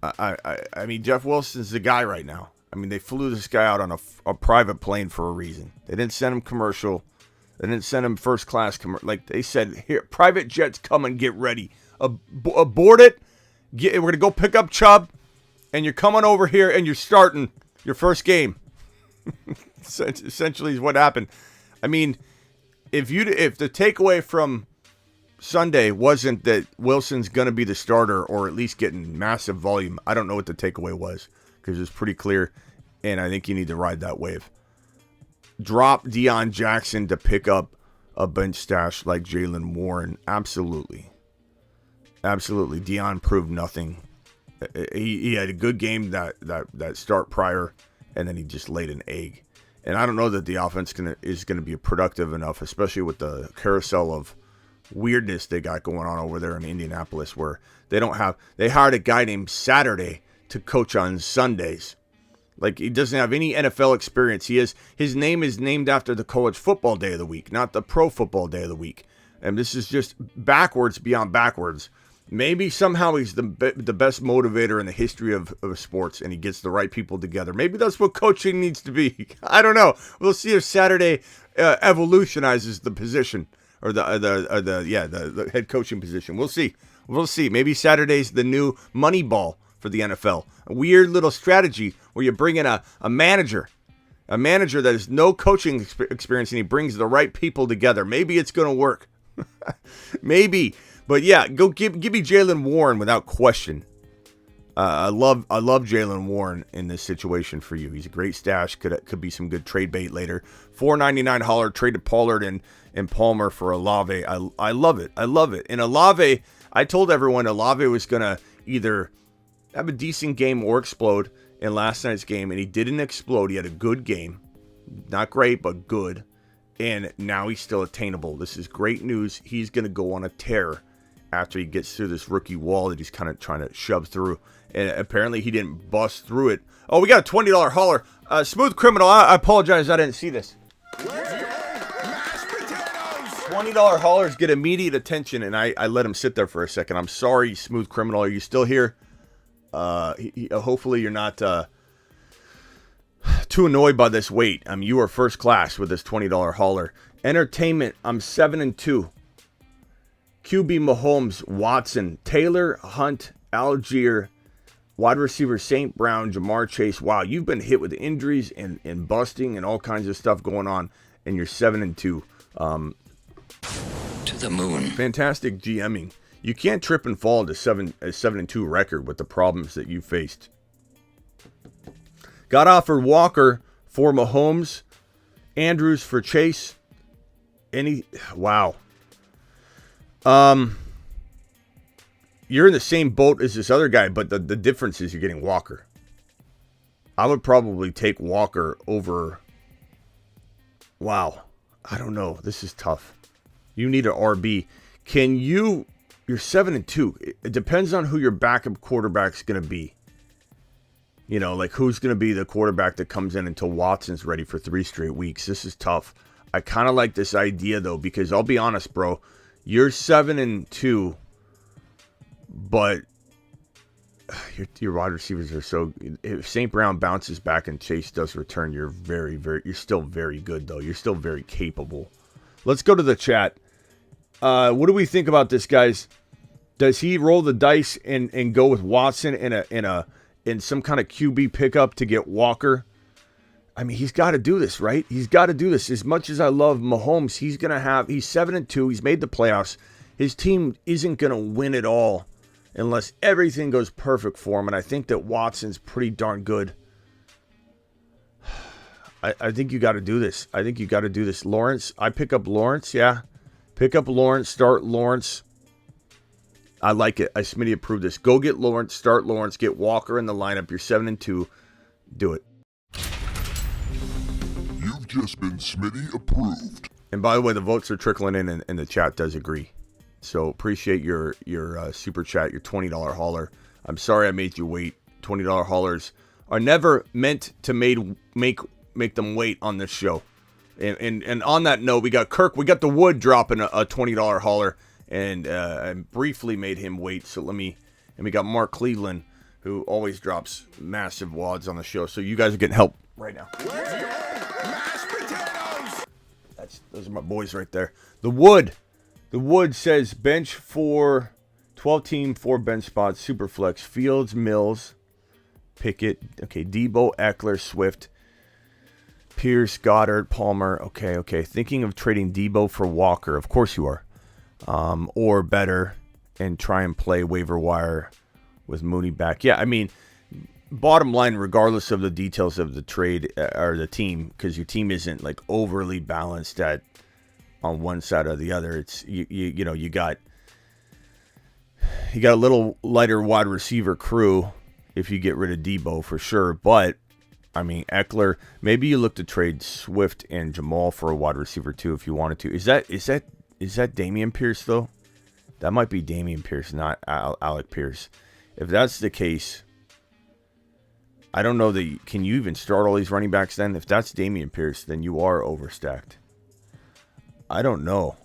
I mean, Jeff Wilson's the guy right now. I mean, they flew this guy out on a private plane for a reason. They didn't send him commercial. They didn't send him first class. Like they said, here, private jets come and get ready. Aboard it. We're going to go pick up Chubb. And you're coming over here and you're starting your first game. Essentially is what happened. I mean, if the takeaway from Sunday wasn't that Wilson's going to be the starter or at least getting massive volume, I don't know what the takeaway was. Because it's pretty clear, and I think you need to ride that wave. Drop Deion Jackson to pick up a bench stash like Jaylen Warren. Absolutely. Absolutely. Deion proved nothing. He had a good game that start prior, and then he just laid an egg. And I don't know that the offense is going to be productive enough, especially with the carousel of weirdness they got going on over there in Indianapolis, where they hired a guy named Saturday to coach on Sundays. Like, he doesn't have any NFL experience. His name is named after the college football day of the week, not the pro football day of the week. And this is just backwards beyond backwards. Maybe somehow he's the best motivator in the history of sports, and he gets the right people together. Maybe that's what coaching needs to be. I don't know. We'll see if Saturday evolutionizes the position or the head coaching position. We'll see. We'll see. Maybe Saturday's the new money ball for the NFL. A weird little strategy where you bring in a manager that has no coaching experience, and he brings the right people together. Maybe it's going to work. Maybe. But yeah, go give me Jaylen Warren without question. I love Jaylen Warren in this situation for you. He's a great stash. Could be some good trade bait later. $4.99 hauler, traded Pollard and Palmer for Olave. I love it. I love it. And Olave, I told everyone Olave was gonna either have a decent game or explode in last night's game, and he didn't explode. He had a good game, not great but good, and now he's still attainable. This is great news. He's gonna go on a tear after he gets through this rookie wall that he's kind of trying to shove through. And apparently he didn't bust through it. Oh, we got a $20 hauler. Smooth Criminal, I apologize, I didn't see this. $20 haulers get immediate attention, and I let him sit there for a second. I'm sorry, Smooth Criminal. Are you still here? Hopefully you're not too annoyed by this wait. I mean, you are first class with this $20 hauler. Entertainment, I'm 7-2. QB Mahomes, Watson, Taylor, Hunt, Algier, wide receiver St. Brown, Jamar Chase. Wow, you've been hit with injuries and busting and all kinds of stuff going on, and you're 7-2. To the moon. Fantastic GMing. You can't trip and fall to a 7-2 record with the problems that you faced. Got offered Walker for Mahomes, Andrews for Chase. Wow. You're in the same boat as this other guy, but the difference is you're getting Walker. I would probably take Walker over. Wow. I don't know. This is tough. You need an RB. You're 7-2. It depends on who your backup quarterback's going to be. You know, like who's going to be the quarterback that comes in until Watson's ready for 3 straight weeks. This is tough. I kind of like this idea, though, because I'll be honest, bro. You're 7-2, but your wide receivers are so. If St. Brown bounces back and Chase does return, you're you're still very good, though. You're still very capable. Let's go to the chat. What do we think about this, guys? Does he roll the dice and go with Watson in some kind of QB pickup to get Walker? I mean, he's got to do this, right? He's got to do this. As much as I love Mahomes, he's 7-2. He's made the playoffs. His team isn't going to win it all unless everything goes perfect for him. And I think that Watson's pretty darn good. I think you got to do this. Lawrence, I pick up Lawrence, yeah. Pick up Lawrence, start Lawrence. I like it. Smitty approved this. Go get Lawrence, start Lawrence, get Walker in the lineup. You're 7-2. Do it. You've just been Smitty approved. And by the way, the votes are trickling in, and the chat does agree. So appreciate your super chat, your $20 hauler. I'm sorry I made you wait. $20 haulers are never meant to make them wait on this show. And on that note, we got Kirk. We got the Wood dropping a $20 hauler, and I briefly made him wait. So and we got Mark Cleveland, who always drops massive wads on the show. So you guys are getting help right now. Those are my boys right there. The Wood says bench for 12 team, 4 bench spots, Superflex, Fields, Mills, Pickett, okay, Debo, Eckler, Swift, Pierce, Goddard, Palmer. Okay. Thinking of trading Debo for Walker. Of course you are. Or better, and try and play waiver wire with Mooney back. Yeah, I mean, bottom line, regardless of the details of the trade or the team, because your team isn't like overly balanced on one side or the other. It's you got a little lighter wide receiver crew if you get rid of Debo for sure. But I mean, Eckler, maybe you look to trade Swift and Jamal for a wide receiver too if you wanted to. Is that Dameon Pierce though? That might be Dameon Pierce, not Alec Pierce. If that's the case, I don't know that can you even start all these running backs then? If that's Dameon Pierce, then you are overstacked. I don't know.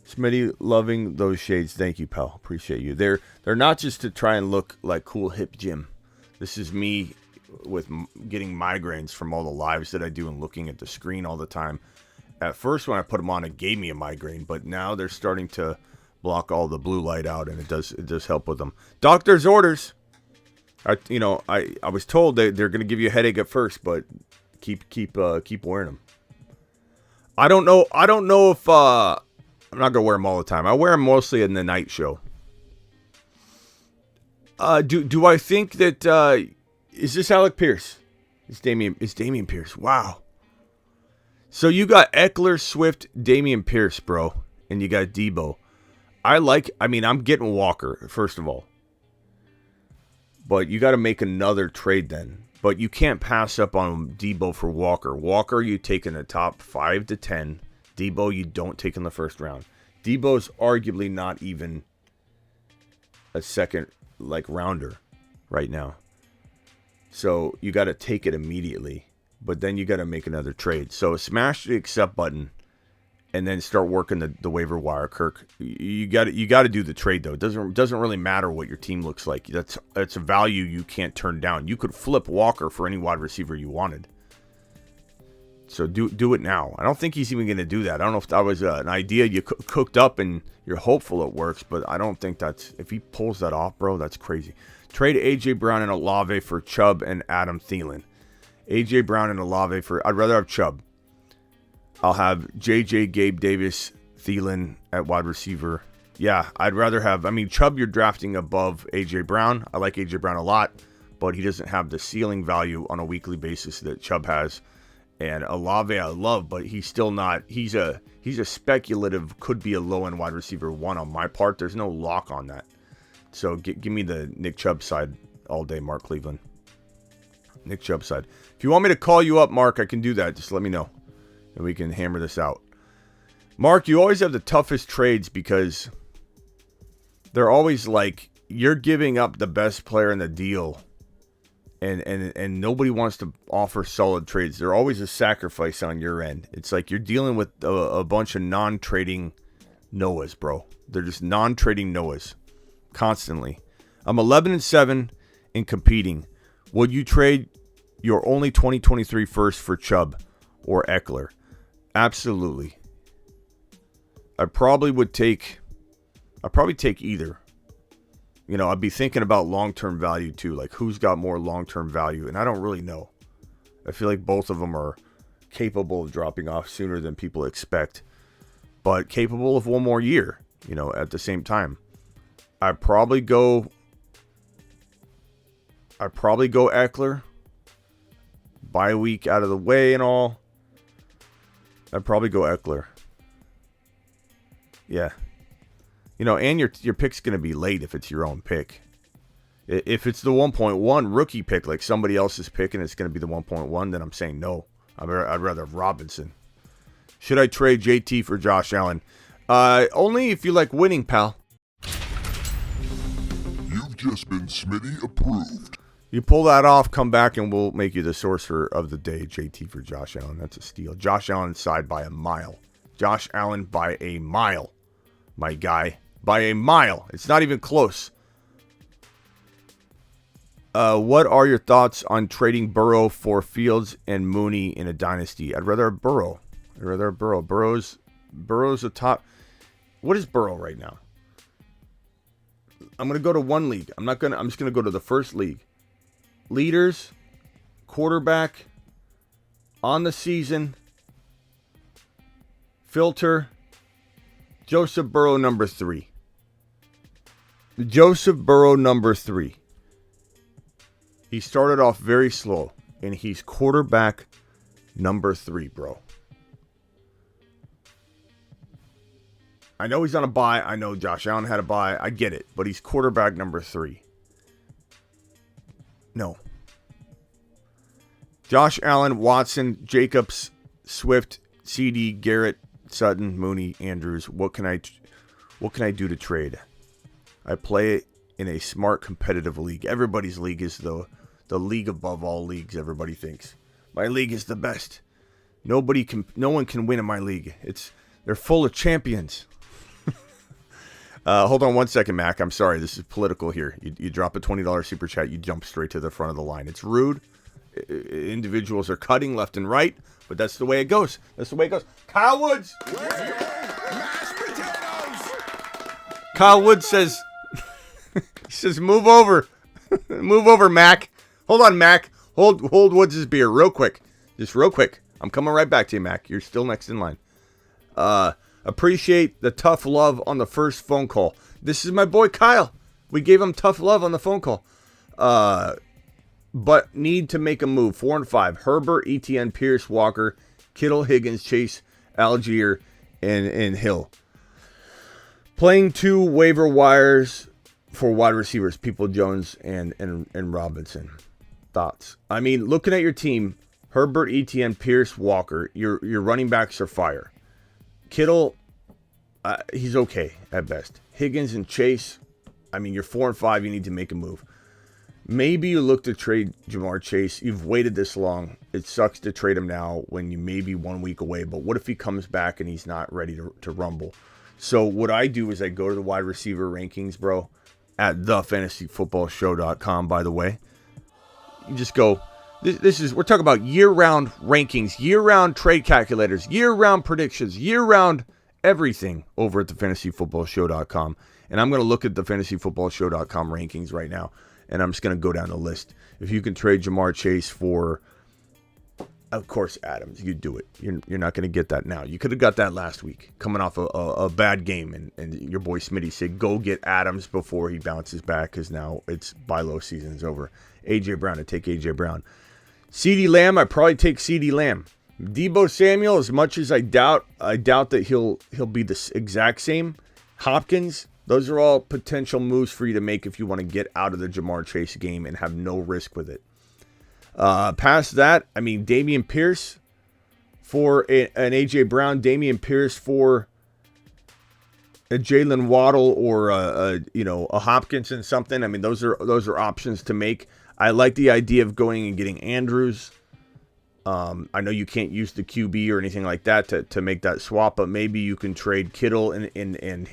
Smitty, loving those shades. Thank you, pal. Appreciate you. They're not just to try and look like cool hip Jim. This is me with getting migraines from all the lives that I do and looking at the screen all the time. At first, when I put them on, it gave me a migraine, but now they're starting to block all the blue light out, and it does help with them. Doctor's orders. I was told they're going to give you a headache at first, but keep wearing them. I don't know if I'm not going to wear them all the time. I wear them mostly in the night show. Do I think that is this Alec Pierce? It's Dameon Pierce. Wow. So you got Eckler, Swift, Dameon Pierce, bro, and you got Debo. I'm getting Walker, first of all. But you got to make another trade then. But you can't pass up on Debo for Walker. Walker, you take in the top 5 to 10. Debo, you don't take in the first round. Debo's arguably not even a second, rounder right now. So you got to take it immediately. But then you got to make another trade. So smash the accept button and then start working the waiver wire, Kirk. You got to do the trade though. It doesn't really matter what your team looks like. That's a value you can't turn down. You could flip Walker for any wide receiver you wanted. So do it now. I don't think he's even going to do that. I don't know if that was an idea you cooked up and you're hopeful it works, but I don't think if he pulls that off, bro, that's crazy. Trade A.J. Brown and Olave for Chubb and Adam Thielen. A.J. Brown and Olave I'd rather have Chubb. I'll have J.J. Gabe Davis, Thielen at wide receiver. Yeah, I'd rather have, Chubb you're drafting above A.J. Brown. I like A.J. Brown a lot, but he doesn't have the ceiling value on a weekly basis that Chubb has. And Olave I love, but he's still not, he's a speculative, could be a low-end wide receiver 1 on my part. There's no lock on that. So give me the Nick Chubb side all day, Mark Cleveland. Nick Chubb side. If you want me to call you up, Mark, I can do that. Just let me know, and we can hammer this out. Mark, you always have the toughest trades because they're always like you're giving up the best player in the deal, and nobody wants to offer solid trades. They're always a sacrifice on your end. It's like you're dealing with a bunch of non-trading Noahs, bro. They're just non-trading Noahs constantly. I'm 11-7 in competing. Would you trade your only 2023 first for Chubb or Eckler? Absolutely. I'd probably take either. I'd be thinking about long-term value too, like who's got more long-term value, and I don't really know. I feel like both of them are capable of dropping off sooner than people expect, but capable of one more year, at the same time. I'd probably go Eckler. Bye week out of the way and all. I'd probably go Eckler. Yeah. And your pick's going to be late if it's your own pick. If it's the 1.1 rookie pick, like somebody else's pick, and it's going to be the 1.1, then I'm saying no. I'd rather have Robinson. Should I trade JT for Josh Allen? Only if you like winning, pal. You've just been Smitty approved. You pull that off, come back, and we'll make you the sorcerer of the day, JT for Josh Allen. That's a steal. Josh Allen side by a mile. Josh Allen by a mile, my guy. By a mile. It's not even close. What are your thoughts on trading Burrow for Fields and Mooney in a dynasty? I'd rather have Burrow. Burrow's a top. What is Burrow right now? I'm going to go to one league. I'm just going to go to the first league. Leaders, quarterback, on the season, filter, Joseph Burrow number 3. Joseph Burrow number 3. He started off very slow, and he's quarterback number 3, bro. I know he's on a bye. I know Josh Allen had a bye. I get it, but he's quarterback number 3. No. Josh Allen, Watson, Jacobs, Swift, CD, Garrett, Sutton, Mooney, Andrews. What can I do to trade? I play in a smart competitive league. Everybody's league is the The league above all leagues, everybody thinks. My league is the best. No one can win in my league. They're full of champions. Hold on one second, Mac. I'm sorry. This is political here. You drop a $20 super chat, you jump straight to the front of the line. It's rude. Individuals are cutting left and right, but that's the way it goes. Kyle Woods! Kyle Woods says, move over. Move over, Mac. Hold on, Mac. Hold Woods' beer real quick. Just real quick. I'm coming right back to you, Mac. You're still next in line. Appreciate the tough love on the first phone call. This is my boy Kyle. We gave him tough love on the phone call. But need to make a move. 4 and 5. Herbert, Etienne, Pierce, Walker, Kittle, Higgins, Chase, Algier, and Hill. Playing 2 waiver wires for wide receivers, People Jones and Robinson. Thoughts? I mean, looking at your team, Herbert, Etienne, Pierce, Walker, your running backs are fire. Kittle, he's okay at best. Higgins and Chase, I mean, you're 4 and 5, you need to make a move. Maybe you look to trade Jamar Chase. You've waited this long. It sucks to trade him now when you may be 1 week away, but what if he comes back and he's not ready to rumble? So what I do is I go to the wide receiver rankings, bro, at thefantasyfootballshow.com, by the way. You just go, we're talking about year-round rankings, year-round trade calculators, year-round predictions, year-round everything over at thefantasyfootballshow.com. And I'm going to look at the fantasyfootballshow.com rankings right now, and I'm just going to go down the list. If you can trade Jamar Chase for, of course, Adams, you do it. You're not going to get that now. You could have got that last week, coming off a bad game, and your boy Smitty said, go get Adams before he bounces back, because now it's buy low season's over. A.J. Brown, I take A.J. Brown. CeeDee Lamb, I probably take CeeDee Lamb. Deebo Samuel, as much as I doubt that he'll be the exact same. Hopkins, those are all potential moves for you to make if you want to get out of the Jamar Chase game and have no risk with it. Past that, I mean, Dameon Pierce for an A.J. Brown, Dameon Pierce for a Jalen Waddle or a Hopkins and something. I mean, those are options to make. I like the idea of going and getting Andrews. I know you can't use the QB or anything like that to make that swap, but maybe you can trade Kittle and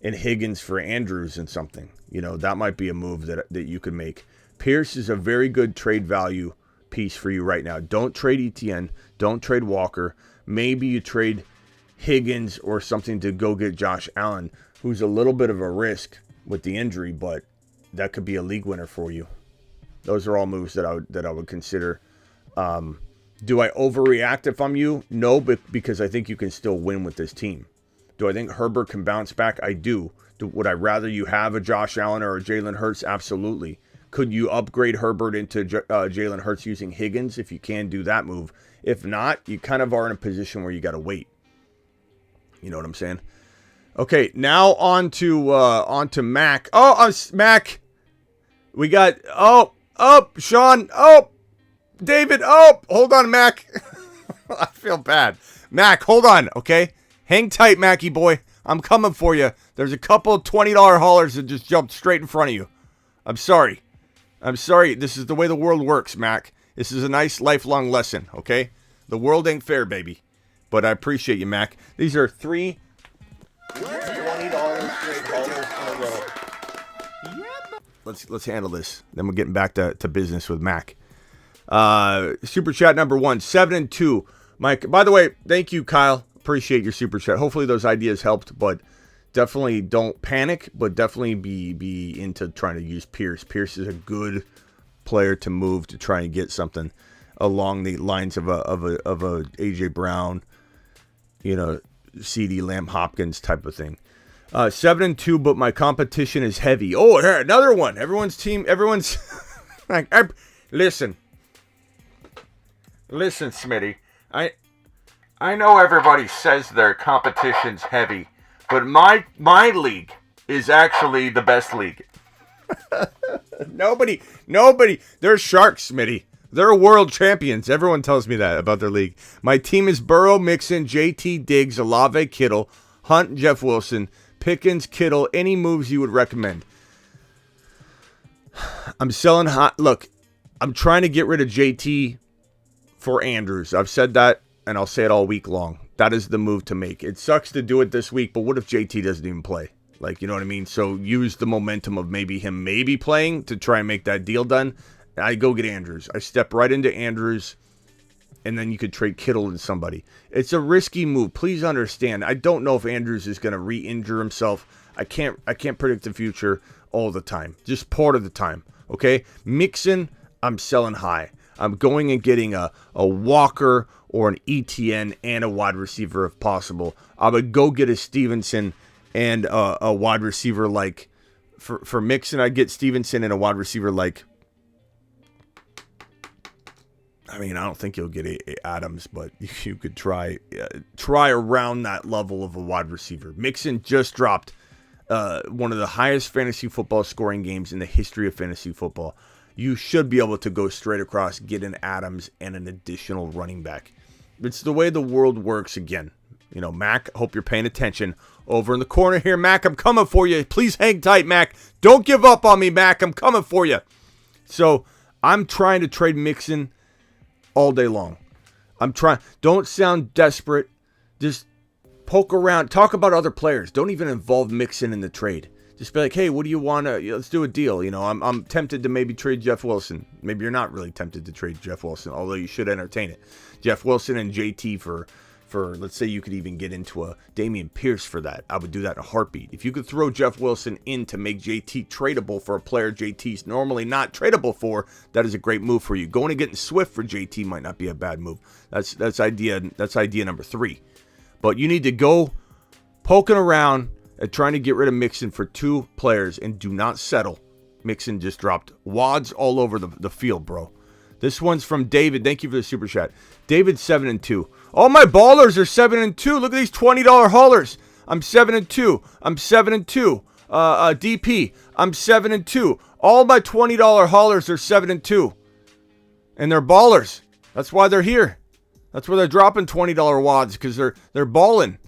Higgins for Andrews and something. That might be a move that you could make. Pierce is a very good trade value piece for you right now. Don't trade Etienne. Don't trade Walker. Maybe you trade Higgins or something to go get Josh Allen, who's a little bit of a risk with the injury, but that could be a league winner for you. Those are all moves that I would consider. Do I overreact if I'm you? No, but because I think you can still win with this team. Do I think Herbert can bounce back? I do. Would I rather you have a Josh Allen or a Jalen Hurts? Absolutely. Could you upgrade Herbert into Jalen Hurts using Higgins if you can do that move? If not, you kind of are in a position where you got to wait. You know what I'm saying? Okay, now on to Mac. Mac. We got Sean. David. Hold on, Mac. I feel bad. Mac, hold on, okay? Hang tight, Mackie boy. I'm coming for you. There's a couple of $20 haulers that just jumped straight in front of you. I'm sorry. This is the way the world works, Mac. This is a nice lifelong lesson, okay? The world ain't fair, baby. But I appreciate you, Mac. These are 3 $20 straight haulers in a row. Let's handle this. Then we're getting back to business with Mac. Super chat number 1, 7 and 2. Mike, by the way, thank you, Kyle. Appreciate your super chat. Hopefully those ideas helped, but definitely don't panic, but definitely be into trying to use Pierce. Pierce is a good player to move to try and get something along the lines of a AJ Brown, CeeDee Lamb, Hopkins type of thing. 7 and 2, but my competition is heavy. Oh, here, another one. Everyone's like, listen, Smitty. I know everybody says their competition's heavy, but my league is actually the best league. Nobody. They're sharks, Smitty. They're world champions. Everyone tells me that about their league. My team is Burrow, Mixon, JT, Diggs, Olave, Kittle, Hunt, Jeff Wilson, Pickens, Kittle. Any moves you would recommend? I'm selling hot. Look, I'm trying to get rid of JT for Andrews. I've said that, and I'll say it all week long. That is the move to make. It sucks to do it this week, but what if JT doesn't even play? Like, you know what I mean? So use the momentum of him playing to try and make that deal done. I go get Andrews. I step right into Andrews, and then you could trade Kittle and somebody. It's a risky move. Please understand. I don't know if Andrews is going to re-injure himself. I can't predict the future all the time. Just part of the time. Okay? Mixon, I'm selling high. I'm going and getting a Walker or an ETN and a wide receiver if possible. I would go get a Stevenson and a wide receiver like for Mixon. I'd get Stevenson and a wide receiver like. I mean, I don't think you'll get Adams, but you could try around that level of a wide receiver. Mixon just dropped one of the highest fantasy football scoring games in the history of fantasy football. You should be able to go straight across, get an Adams and an additional running back. It's the way the world works again. You know, Mac, hope you're paying attention. Over in the corner here, Mac, I'm coming for you. Please hang tight, Mac. Don't give up on me, Mac. I'm coming for you. So I'm trying to trade Mixon all day long. I'm trying. Don't sound desperate. Just poke around. Talk about other players. Don't even involve Mixon in the trade. Just be like, hey, what do you want to? Let's do a deal. You know, I'm tempted to maybe trade Jeff Wilson. Maybe you're not really tempted to trade Jeff Wilson, although you should entertain it. Jeff Wilson and JT for let's say you could even get into a Dameon Pierce for that. I would do that in a heartbeat. If you could throw Jeff Wilson in to make JT tradable for a player JT's normally not tradable for, that is a great move for you. Going and getting Swift for JT might not be a bad move. That's idea number 3. But you need to go poking around and trying to get rid of Mixon for 2 players and do not settle. Mixon just dropped wads all over the field, bro. This one's from David. Thank you for the super chat. David 7-2. All my ballers are 7-2. Look at these $20 haulers. I'm 7-2. I'm 7-2. DP. I'm 7-2. All my $20 haulers are 7-2. And they're ballers. That's why they're here. That's why they're dropping $20 wads, because they're balling.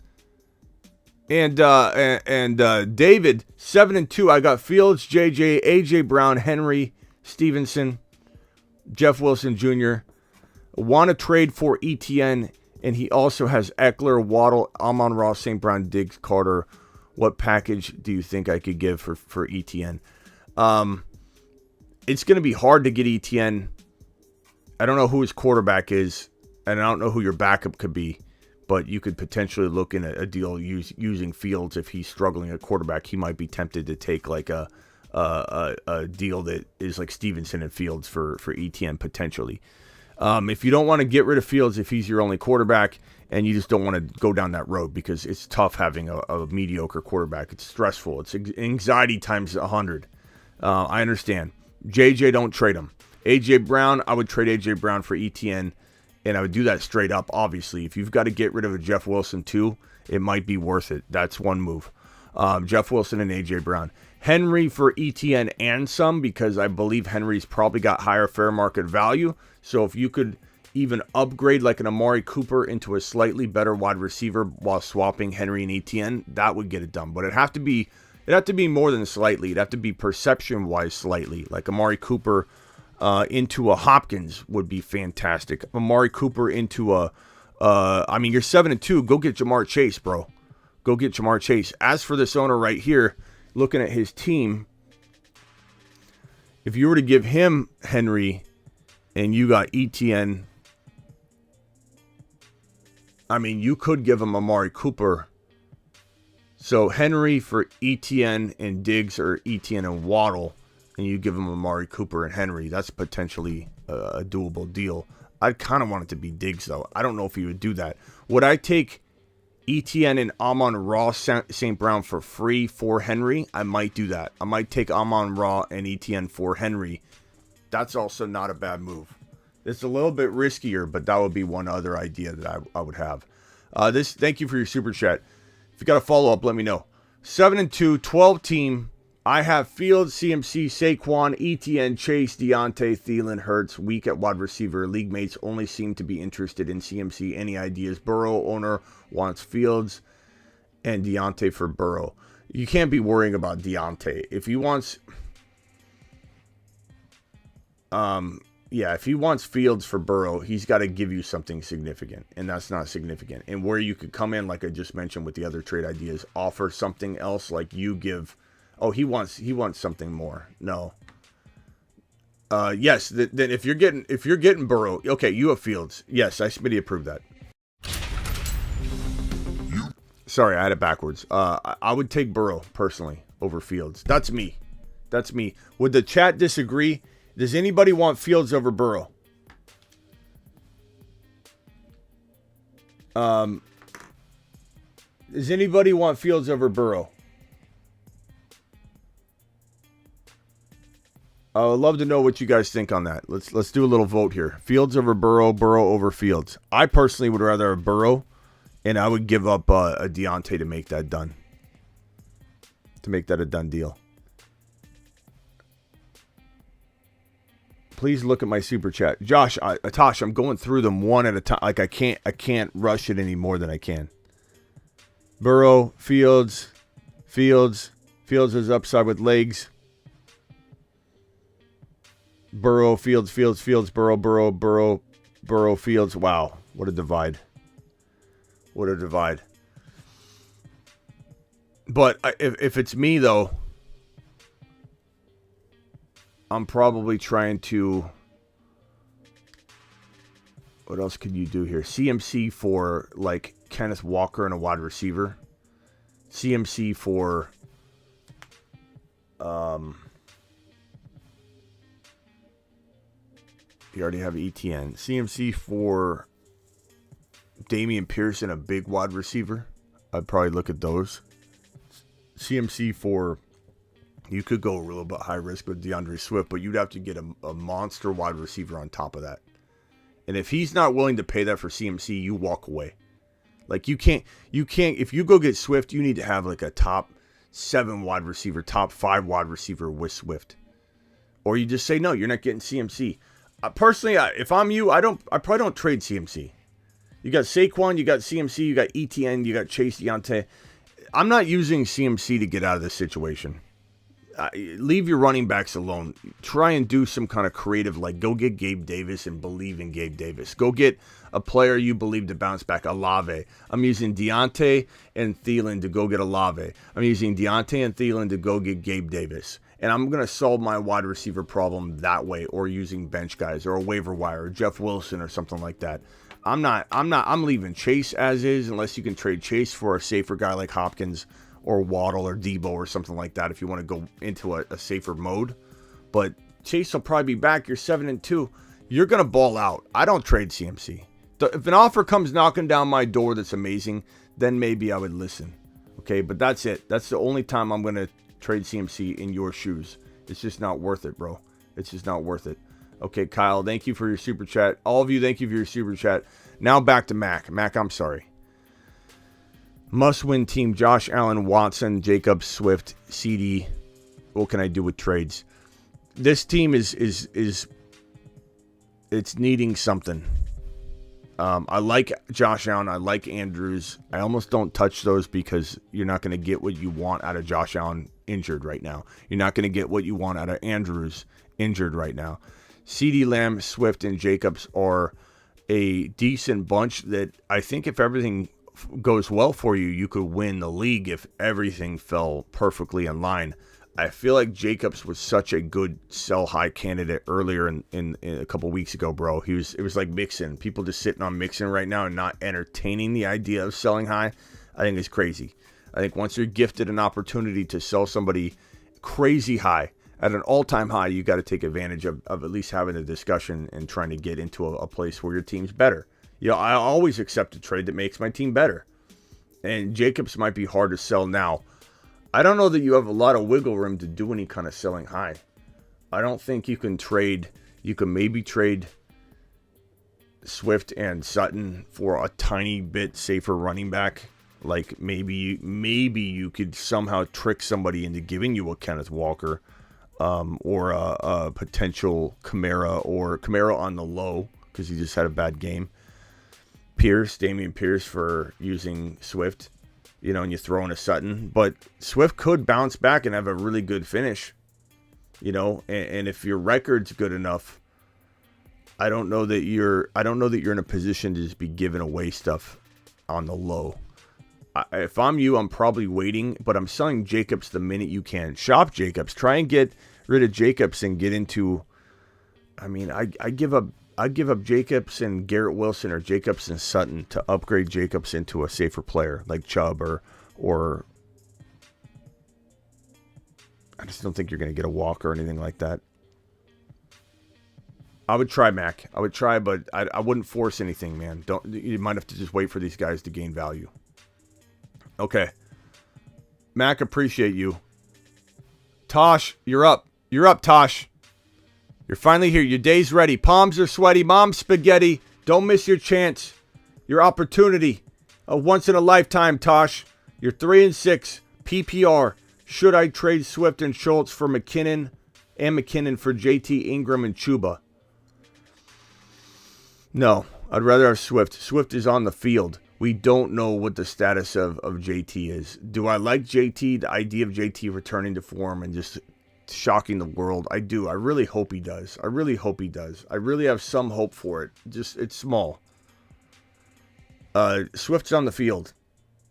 And David 7-2. I got Fields, JJ, AJ Brown, Henry, Stevenson, Jeff Wilson Jr. Want to trade for ETN, and he also has Eckler, Waddle, Amon-Ra, St. Brown, Diggs, Carter. What package do you think I could give for ETN? It's going to be hard to get ETN. I don't know who his quarterback is, and I don't know who your backup could be, but you could potentially look in a deal using Fields. If he's struggling at quarterback, he might be tempted to take like a deal that is like Stevenson and Fields for ETN potentially. If you don't want to get rid of Fields, if he's your only quarterback, and you just don't want to go down that road because it's tough having a mediocre quarterback. It's stressful. It's anxiety times 100. I understand. JJ, don't trade him. AJ Brown, I would trade AJ Brown for ETN, and I would do that straight up, obviously. If you've got to get rid of a Jeff Wilson too, it might be worth it. That's one move. Jeff Wilson and AJ Brown. Henry for ETN and some, because I believe Henry's probably got higher fair market value. So if you could even upgrade like an Amari Cooper into a slightly better wide receiver while swapping Henry and ETN, that would get it done. But it'd have to be more than slightly. It'd have to be perception-wise slightly. Like Amari Cooper into a Hopkins would be fantastic. Amari Cooper into you're 7-2. Go get Jamar Chase, bro. Go get Jamar Chase. As for this owner right here, looking at his team, if you were to give him Henry and you got ETN, you could give him Amari Cooper. So Henry for ETN and Diggs, or ETN and Waddle, and you give him Amari Cooper and Henry. That's potentially a doable deal. I kind of want it to be Diggs, though. I don't know if he would do that. Would I take ETN and Amon-Ra St. Brown for free for Henry? I might do that. I might take Amon-Ra and ETN for Henry. That's also not a bad move. It's a little bit riskier, but that would be one other idea that I would have. Thank you for your super chat. If you got a follow-up, let me know. 7-2, 12 team. I have Fields, CMC, Saquon, ETN, Chase, Deontay, Thielen, Hurts. Weak at wide receiver. League mates only seem to be interested in CMC. Any ideas? Burrow owner wants Fields and Deontay for Burrow. You can't be worrying about Deontay. If he wants... Yeah, if he wants Fields for Burrow, he's got to give you something significant, and that's not significant. And where you could come in, like I just mentioned with the other trade ideas, offer something else, like you give. Oh, he wants something more. No. Yes. Then if you're getting Burrow, okay, you have Fields. Yes, I Smitty approved that. Sorry, I had it backwards. I would take Burrow personally over Fields. That's me. Would the chat disagree? Does anybody want Fields over Burrow? Does anybody want Fields over Burrow? I would love to know what you guys think on that. Let's do a little vote here. Fields over Burrow, Burrow over Fields. I personally would rather have Burrow, and I would give up a Deontay to make that done. To make that a done deal. Please look at my super chat. Josh, Tosh, I'm going through them one at a time. Like I can't rush it any more than I can. Burrow, Fields is upside with legs. Burrow, Fields, Burrow, Fields. Wow, what a divide. But if it's me though, I'm probably trying to. What else could you do here? CMC for like Kenneth Walker and a wide receiver. CMC for you already have ETN. CMC for Damian Pierce and a big wide receiver. I'd probably look at those. CMC for. You could go a little bit high risk with DeAndre Swift, but you'd have to get a monster wide receiver on top of that. And if he's not willing to pay that for CMC, you walk away. Like you can't, if you go get Swift, you need to have like a top 7 wide receiver, top 5 wide receiver with Swift. Or you just say, no, you're not getting CMC. Personally, if I'm you, I probably don't trade CMC. You got Saquon, you got CMC, you got ETN, you got Chase Deontay. I'm not using CMC to get out of this situation. Leave your running backs alone. Try and do some kind of creative, like go get Gabe Davis and believe in Gabe Davis. Go get a player you believe to bounce back. Olave. I'm using Deontay and Thielen to go get Olave. I'm using Deontay and Thielen to go get Gabe Davis. And I'm going to solve my wide receiver problem that way, or using bench guys or a waiver wire or Jeff Wilson or something like that. I'm leaving Chase as is, unless you can trade Chase for a safer guy like Hopkins or Waddle or Debo or something like that if you want to go into a safer mode. But Chase will probably be back. You're 7-2. You're going to ball out. I don't trade CMC. If an offer comes knocking down my door that's amazing, then maybe I would listen. Okay, but that's it. That's the only time I'm going to trade CMC in your shoes. It's just not worth it, bro. It's just not worth it. Okay, Kyle, thank you for your super chat. All of you, thank you for your super chat. Now back to Mac. Mac, I'm sorry. Must-win team: Josh Allen, Watson, Jacobs, Swift, CD. What can I do with trades? This team is it's needing something. I like Josh Allen. I like Andrews. I almost don't touch those because you're not going to get what you want out of Josh Allen injured right now. You're not going to get what you want out of Andrews injured right now. CD Lamb, Swift, and Jacobs are a decent bunch that I think if everything goes well for you, you could win the league if everything fell perfectly in line. I feel like Jacobs was such a good sell high candidate earlier in a couple weeks ago, bro. It was like Mixon. People just sitting on Mixon right now and not entertaining the idea of selling high. I think it's crazy. I think once you're gifted an opportunity to sell somebody crazy high at an all-time high, you got to take advantage of at least having a discussion and trying to get into a place where your team's better. You know, I always accept a trade that makes my team better. And Jacobs might be hard to sell now. I don't know that you have a lot of wiggle room to do any kind of selling high. I don't think you can trade. You can maybe trade Swift and Sutton for a tiny bit safer running back. Like maybe you could somehow trick somebody into giving you a Kenneth Walker or a potential Kamara on the low because he just had a bad game. Damian Pierce for using Swift, you know, and you throw in a Sutton. But Swift could bounce back and have a really good finish, you know, and if your record's good enough, I don't know that you're in a position to just be giving away stuff on the low. If I'm you, I'm probably waiting, but I'm selling Jacobs the minute you can. Shop Jacobs. Try and get rid of Jacobs and get into. I mean, I give up Jacobs and Garrett Wilson or Jacobs and Sutton to upgrade Jacobs into a safer player like Chubb or I just don't think you're going to get a walk or anything like that. I would try Mac. I would try, but I wouldn't force anything, man. You might have to just wait for these guys to gain value. Okay. Mac, appreciate you. Tosh, you're up. You're up, Tosh. You're finally here. Your day's ready. Palms are sweaty. Mom's spaghetti. Don't miss your chance. Your opportunity. A once in a lifetime, Tosh. You're 3-6. PPR. Should I trade Swift and Schultz for McKinnon and McKinnon for JT, Ingram, and Chuba? No. I'd rather have Swift. Swift is on the field. We don't know what the status of JT is. Do I like JT? The idea of JT returning to form and just shocking the world? I do. I really hope he does. I really have some hope for it. Just, it's small. Swift's on the field,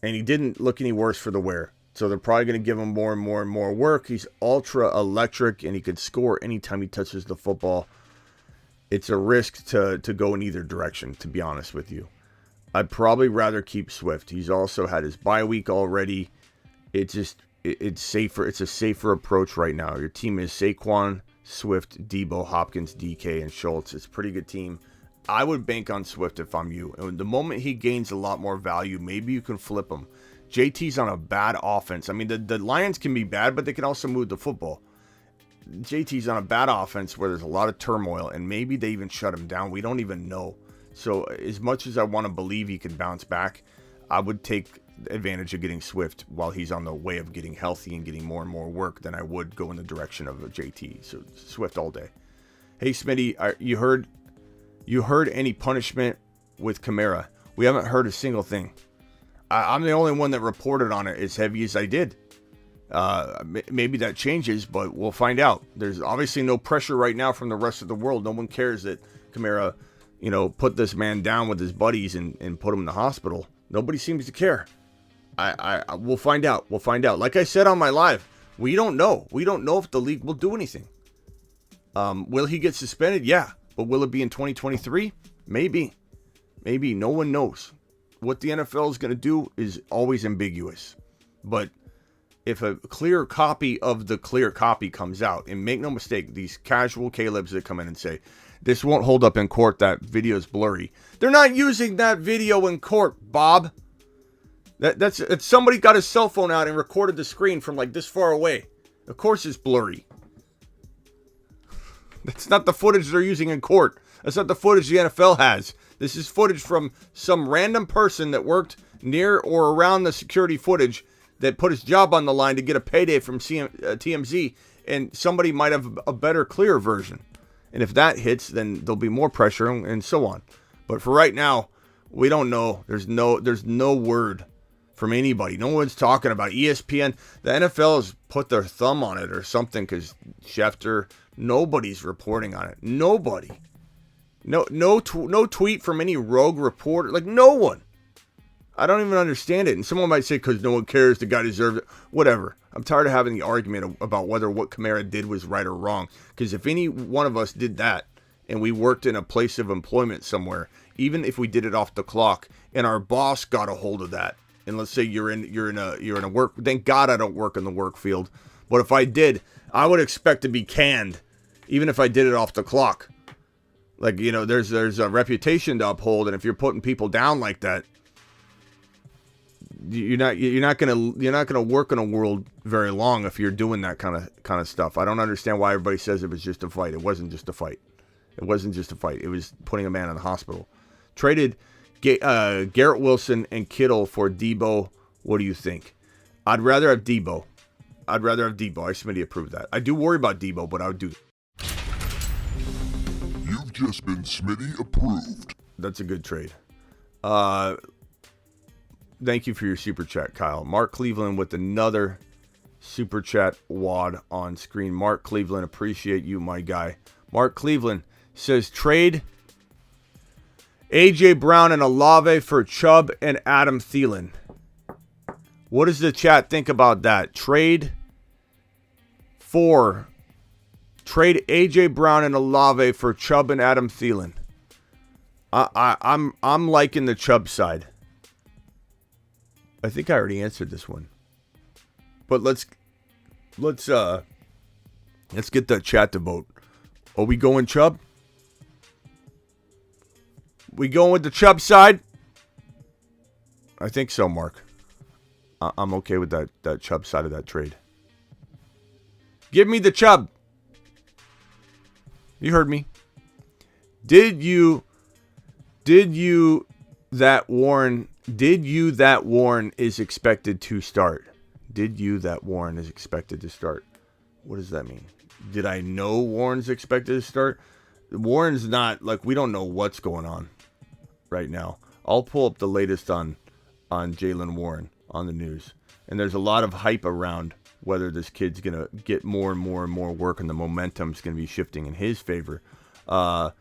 and he didn't look any worse for the wear. So they're probably going to give him more and more and more work. He's ultra electric, and he could score anytime he touches the football. It's a risk to go in either direction, to be honest with you. I'd probably rather keep Swift. He's also had his bye week already. It's safer. It's a safer approach right now. Your team is Saquon, Swift, Debo, Hopkins, DK, and Schultz. It's a pretty good team. I would bank on Swift if I'm you. And the moment he gains a lot more value, maybe you can flip him. JT's on a bad offense. I mean, the Lions can be bad, but they can also move the football. JT's on a bad offense where there's a lot of turmoil, and maybe they even shut him down. We don't even know. So as much as I want to believe he can bounce back, I would take advantage of getting Swift while he's on the way of getting healthy and getting more and more work than I would go in the direction of a JT. So Swift all day. Hey, Smitty, you heard any punishment with Kamara? We haven't heard a single thing. I'm the only one that reported on it as heavy as I did. Maybe that changes, but we'll find out. There's obviously no pressure right now from the rest of the world. No one cares that Kamara, put this man down with his buddies and put him in the hospital. Nobody seems to care. We'll find out. We'll find out. Like I said on my live, we don't know. We don't know if the league will do anything. Will he get suspended? Yeah. But will it be in 2023? Maybe. Maybe. No one knows. What the NFL is going to do is always ambiguous. But if a clear copy of the clear copy comes out, and make no mistake, these casual Calebs that come in and say, this won't hold up in court, that video's blurry. They're not using that video in court, Bob. That's somebody got his cell phone out and recorded the screen from like this far away. Of course it's blurry. That's not the footage they're using in court. That's not the footage the NFL has. This is footage from some random person that worked near or around the security footage that put his job on the line to get a payday from TMZ, and somebody might have a better, clearer version. And if that hits, then there'll be more pressure and so on. But for right now, we don't know. There's no word from anybody. No one's talking about ESPN. The NFL has put their thumb on it or something because Schefter, nobody's reporting on it. Nobody. No tweet from any rogue reporter. Like, no one. I don't even understand it. And someone might say, because no one cares, the guy deserves it. Whatever. I'm tired of having the argument about whether what Kamara did was right or wrong. Because if any one of us did that, and we worked in a place of employment somewhere, even if we did it off the clock, and our boss got a hold of that, and let's say you're in a work, thank God I don't work in the work field, but if I did, I would expect to be canned, even if I did it off the clock. Like, there's a reputation to uphold, and if you're putting people down like that, you're not gonna work in a world very long if you're doing that kind of stuff. I don't understand why everybody says it was just a fight. It wasn't just a fight. It wasn't just a fight. It was putting a man in the hospital. Traded Garrett Wilson and Kittle for Debo. What do you think? I'd rather have Debo. I Smitty approved that. I do worry about Debo, but I would do that. You've just been Smitty approved. That's a good trade. Thank you for your super chat, Kyle. Mark Cleveland with another super chat wad on screen. Mark Cleveland, appreciate you, my guy. Mark Cleveland says trade A.J. Brown and Olave for Chubb and Adam Thielen. What does the chat think about that? Trade A.J. Brown and Olave for Chubb and Adam Thielen. I'm liking the Chubb side. I think I already answered this one. But let's get the chat to vote. Are we going Chubb? We going with the Chubb side? I think so, Mark. I'm okay with that Chubb side of that trade. Give me the Chubb. You heard me. Did you that Warren is expected to start? Did you that Warren is expected to start? What does that mean? Did I know Warren's expected to start? Warren's not, like, we don't know what's going on right now. I'll pull up the latest on Jaylen Warren on the news. And there's a lot of hype around whether this kid's going to get more and more and more work and the momentum's going to be shifting in his favor. But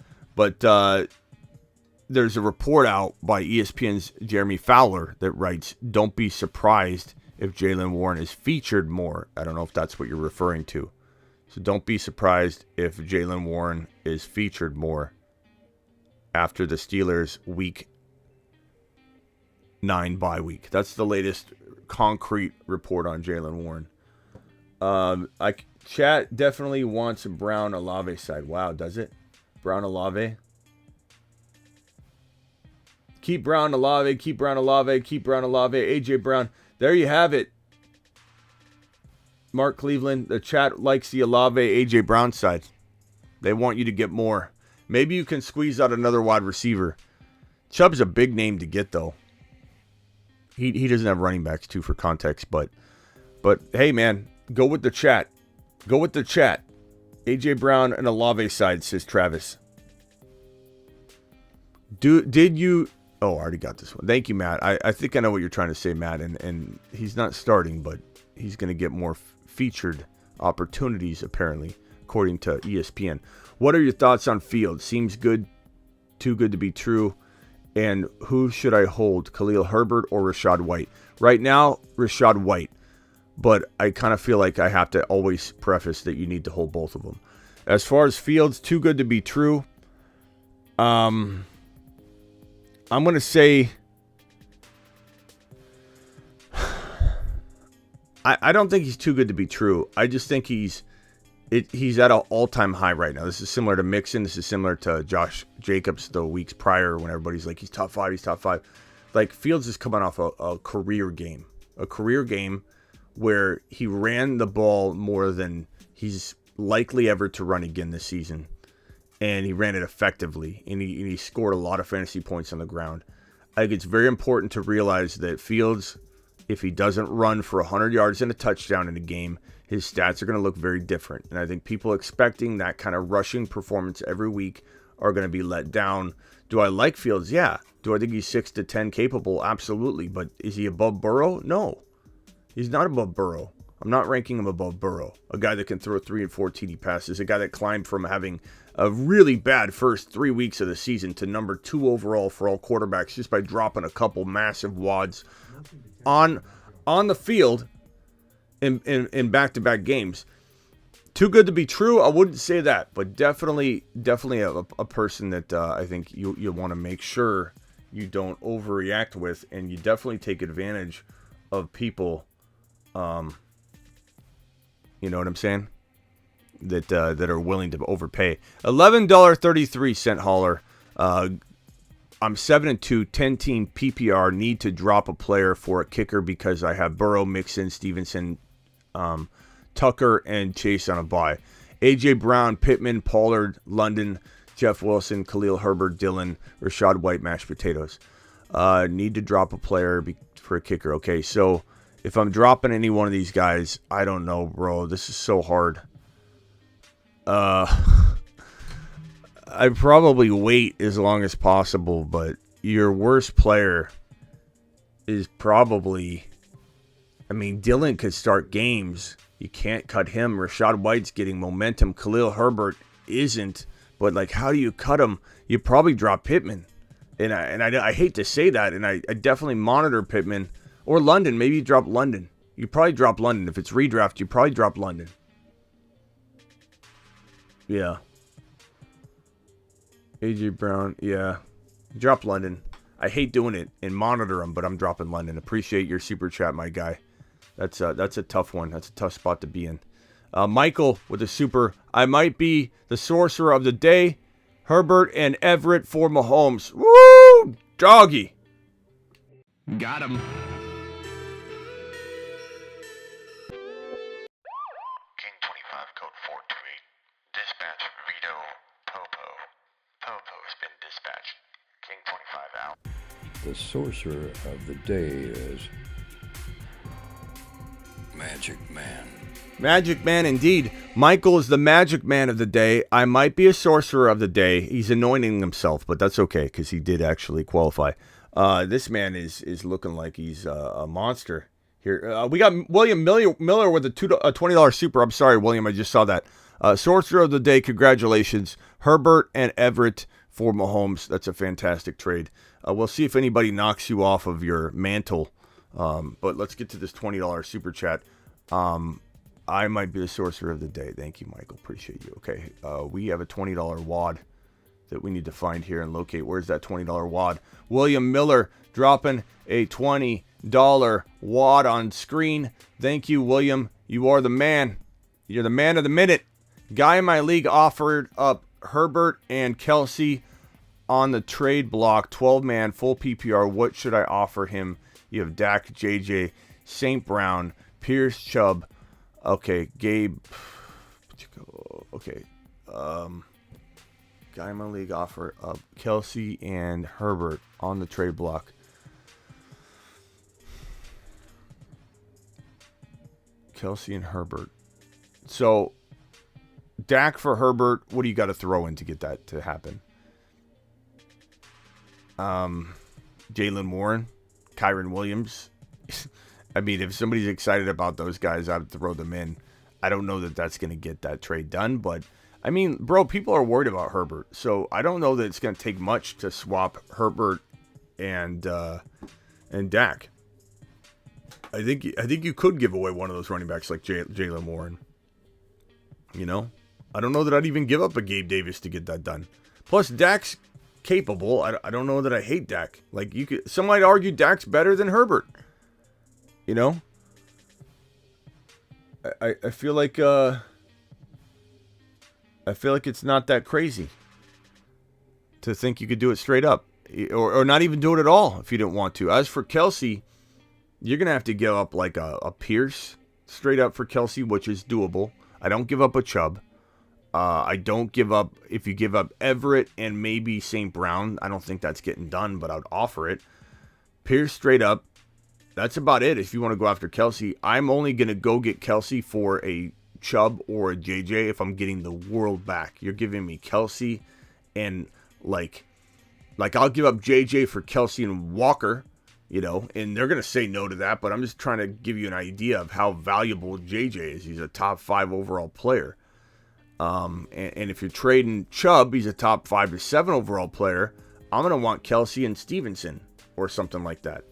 there's a report out by ESPN's Jeremy Fowler that writes, don't be surprised if Jaylen Warren is featured more. I don't know if that's what you're referring to. So don't be surprised if Jaylen Warren is featured more after the Steelers Week 9 bye week. That's the latest concrete report on Jaylen Warren. Chat definitely wants a Brown Olave side. Wow, does it? Brown Olave. Keep Brown Olave, keep Brown Olave, keep Brown Olave, AJ Brown. There you have it. Mark Cleveland, the chat likes the Olave, AJ Brown side. They want you to get more. Maybe you can squeeze out another wide receiver. Chubb's a big name to get, though. He doesn't have running backs, too, for context. But hey, man, go with the chat. Go with the chat. AJ Brown and Olave side, says Travis. Did you... Oh, I already got this one. Thank you, Matt. I think I know what you're trying to say, Matt. And he's not starting, but he's going to get more featured opportunities, apparently, according to ESPN. What are your thoughts on Fields? Seems good, too good to be true. And who should I hold, Khalil Herbert or Rachaad White? Right now, Rachaad White. But I kind of feel like I have to always preface that you need to hold both of them. As far as Fields, too good to be true. I'm going to say... I don't think he's too good to be true. I just think he's at an all-time high right now. This is similar to Mixon. This is similar to Josh Jacobs the weeks prior when everybody's like, he's top five. Like, Fields is coming off a career game. A career game where he ran the ball more than he's likely ever to run again this season. And he ran it effectively. And he scored a lot of fantasy points on the ground. I think it's very important to realize that Fields, if he doesn't run for 100 yards and a touchdown in a game, his stats are going to look very different. And I think people expecting that kind of rushing performance every week are going to be let down. Do I like Fields? Yeah. Do I think he's 6 to 10 capable? Absolutely. But is he above Burrow? No. He's not above Burrow. I'm not ranking him above Burrow. A guy that can throw 3 and 4 TD passes. A guy that climbed from having a really bad first 3 weeks of the season to number 2 overall for all quarterbacks just by dropping a couple massive wads on the field in back-to-back games. Too good to be true? I wouldn't say that, but definitely a person that I think you want to make sure you don't overreact with, and you definitely take advantage of people. You know what I'm saying? That are willing to overpay. $11.33 hauler. I'm 7-2, 10-team PPR. Need to drop a player for a kicker because I have Burrow, Mixon, Stevenson, Tucker, and Chase on a bye. AJ Brown, Pittman, Pollard, London, Jeff Wilson, Khalil Herbert, Dillon, Rachaad White, mashed potatoes. Need to drop a player for a kicker. Okay, so if I'm dropping any one of these guys, I don't know, bro. This is so hard. I'd probably wait as long as possible, but your worst player is probably... I mean, Dillon could start games. You can't cut him. Rachaad White's getting momentum. Khalil Herbert isn't. But, like, how do you cut him? You probably drop Pittman. And I hate to say that, and I definitely monitor Pittman or London. Maybe you drop London. You probably drop London. If it's redraft, you probably drop London. Yeah. AJ Brown, yeah. Drop London. I hate doing it and monitor him, but I'm dropping London. Appreciate your super chat, my guy. That's a tough one. That's a tough spot to be in. Michael with a super. I might be the sorcerer of the day. Herbert and Everett for Mahomes. Woo! Doggy. Got him. King 25 code 428. Dispatch Vito Popo. Popo's been dispatched. King 25 out. The sorcerer of the day is Magic Man. Magic Man, indeed. Michael is the magic man of the day. I might be a sorcerer of the day. He's anointing himself, but that's okay because he did actually qualify. This man is looking like he's a monster here. We got William Miller with a $20 super. I'm sorry, William. I just saw that. Sorcerer of the day. Congratulations. Herbert and Everett for Mahomes. That's a fantastic trade. We'll see if anybody knocks you off of your mantle. But let's get to this $20 super chat. I might be the sorcerer of the day. Thank you, Michael. Appreciate you. Okay. We have a $20 wad that we need to find here and locate. Where's that $20 wad? William Miller dropping a $20 wad on screen. Thank you, William. You are the man. You're the man of the minute. Guy in my league offered up Herbert and Kelsey on the trade block. 12-man, full PPR. What should I offer him? You have Dak, JJ, St. Brown, Pierce, Chubb. Okay, Gabe. Okay. Guy in my league offer up Kelsey and Herbert on the trade block. Kelsey and Herbert. So, Dak for Herbert, what do you got to throw in to get that to happen? Jalen Warren, Kyron Williams. I mean, if somebody's excited about those guys, I'd throw them in. I don't know that that's going to get that trade done, but I mean, bro, people are worried about Herbert, so I don't know that it's going to take much to swap Herbert and Dak. I think you could give away one of those running backs like Jalen Warren. You know, I don't know that I'd even give up a Gabe Davis to get that done. Plus, Dak's capable. I don't know that I hate Dak. Like some might argue Dak's better than Herbert. You know, I feel like it's not that crazy to think you could do it straight up, or not even do it at all if you didn't want to. As for Kelsey, you're gonna have to give up like a Pierce straight up for Kelsey, which is doable. I don't give up a Chubb. I don't give up, if you give up Everett and maybe St. Brown, I don't think that's getting done, but I'd offer it. Pierce straight up. That's about it if you want to go after Kelsey. I'm only going to go get Kelsey for a Chubb or a JJ if I'm getting the world back. You're giving me Kelsey and like I'll give up JJ for Kelsey and Walker, you know, and they're going to say no to that, but I'm just trying to give you an idea of how valuable JJ is. He's a top 5 overall player. And if you're trading Chubb, he's a top 5 to 7 overall player. I'm going to want Kelsey and Stevenson or something like that.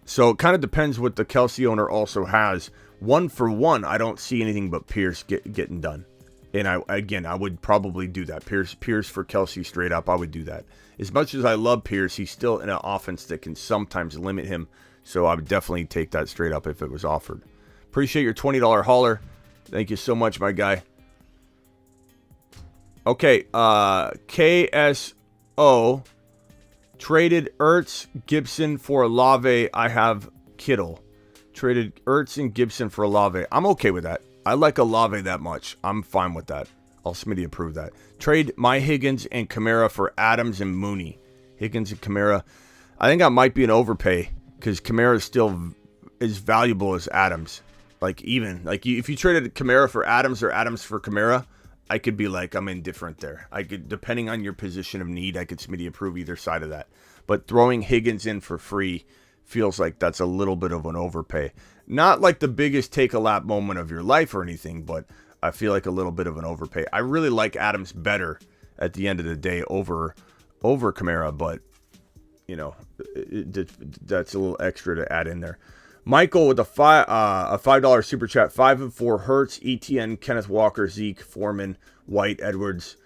So it kind of depends what the Kelsey owner also has. 1 for 1, I don't see anything but Pierce getting done. And I would probably do that. Pierce for Kelsey straight up, I would do that. As much as I love Pierce, he's still in an offense that can sometimes limit him. So I would definitely take that straight up if it was offered. Appreciate your $20 hauler. Thank you so much, my guy. Okay, KSO. Traded Ertz, Gibson for Olave. I have Kittle. Traded Ertz and Gibson for Olave. I'm okay with that. I like Olave that much. I'm fine with that. I'll Smitty approve that. Trade my Higgins and Kamara for Adams and Mooney. Higgins and Kamara. I think that might be an overpay because Kamara is still as valuable as Adams. If you traded Kamara for Adams or Adams for Kamara, I could be like, I'm indifferent there. I could, depending on your position of need, I could Smitty approve either side of that. But throwing Higgins in for free feels like that's a little bit of an overpay. Not like the biggest take-a-lap moment of your life or anything, but I feel like a little bit of an overpay. I really like Adams better at the end of the day over over Kamara, but that's a little extra to add in there. Michael with a $5 super chat. 5 and 4 Hurts, ETN, Kenneth Walker, Zeke, Foreman, White, Edwards.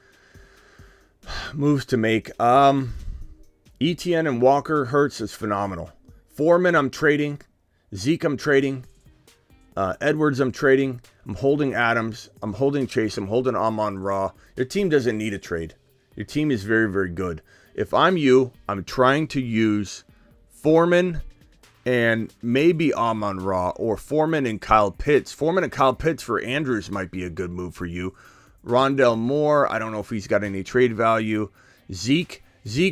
Moves to make. ETN and Walker, Hurts is phenomenal. Foreman, I'm trading. Zeke, I'm trading. Edwards, I'm trading. I'm holding Adams. I'm holding Chase. I'm holding Amon-Ra. Your team doesn't need a trade. Your team is very, very good. If I'm you, I'm trying to use Foreman and maybe Amon-Ra, or Foreman and Kyle Pitts. Foreman and Kyle Pitts for Andrews might be a good move for you. Rondell Moore, I don't know if he's got any trade value. Zeke,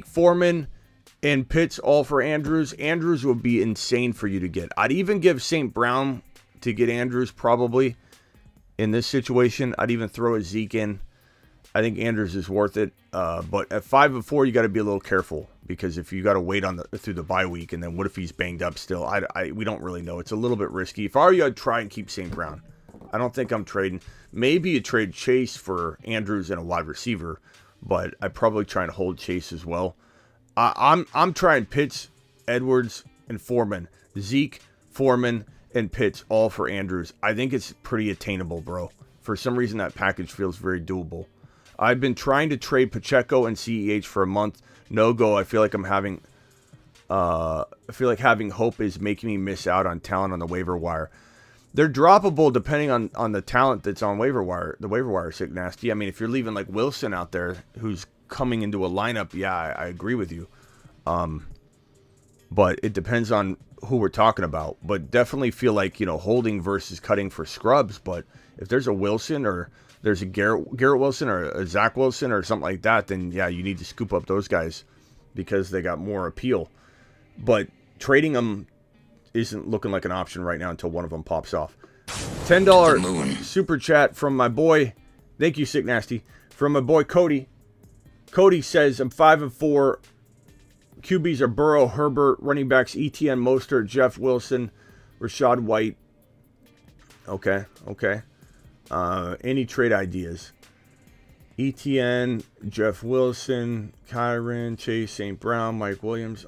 Foreman, and Pitts all for Andrews. Andrews would be insane for you to get. I'd even give St. Brown to get Andrews probably in this situation. I'd even throw a Zeke in. I think Andrews is worth it. But at 5 and 4, you got to be a little careful, because if you got to wait through the bye week, and then what if he's banged up still? We don't really know. It's a little bit risky. If I were you, I'd try and keep St. Brown. I don't think I'm trading. Maybe you trade Chase for Andrews and a wide receiver, but I'd probably try and hold Chase as well. I'm trying Pitts, Edwards, and Foreman. Zeke, Foreman, and Pitts all for Andrews. I think it's pretty attainable, bro. For some reason, that package feels very doable. I've been trying to trade Pacheco and CEH for a month. No go. I feel like having hope is making me miss out on talent on the waiver wire. They're droppable depending on the talent that's on waiver wire. The waiver wire is sick nasty. I mean, if you're leaving like Wilson out there, who's coming into a lineup, yeah, I agree with you. But it depends on who we're talking about. But definitely feel like, holding versus cutting for scrubs. But if there's a Wilson, or there's a Garrett Wilson, or a Zach Wilson, or something like that, then yeah, you need to scoop up those guys because they got more appeal. But trading them isn't looking like an option right now until one of them pops off. $10 super chat from my boy. Thank you, Sick Nasty. From my boy Cody. Cody says, I'm 5 and 4. QBs are Burrow, Herbert. Running backs, ETN, Mostert, Jeff Wilson, Rashad White. Okay. Any trade ideas? ETN, Jeff Wilson, Kyron, Chase, St. Brown, Mike Williams.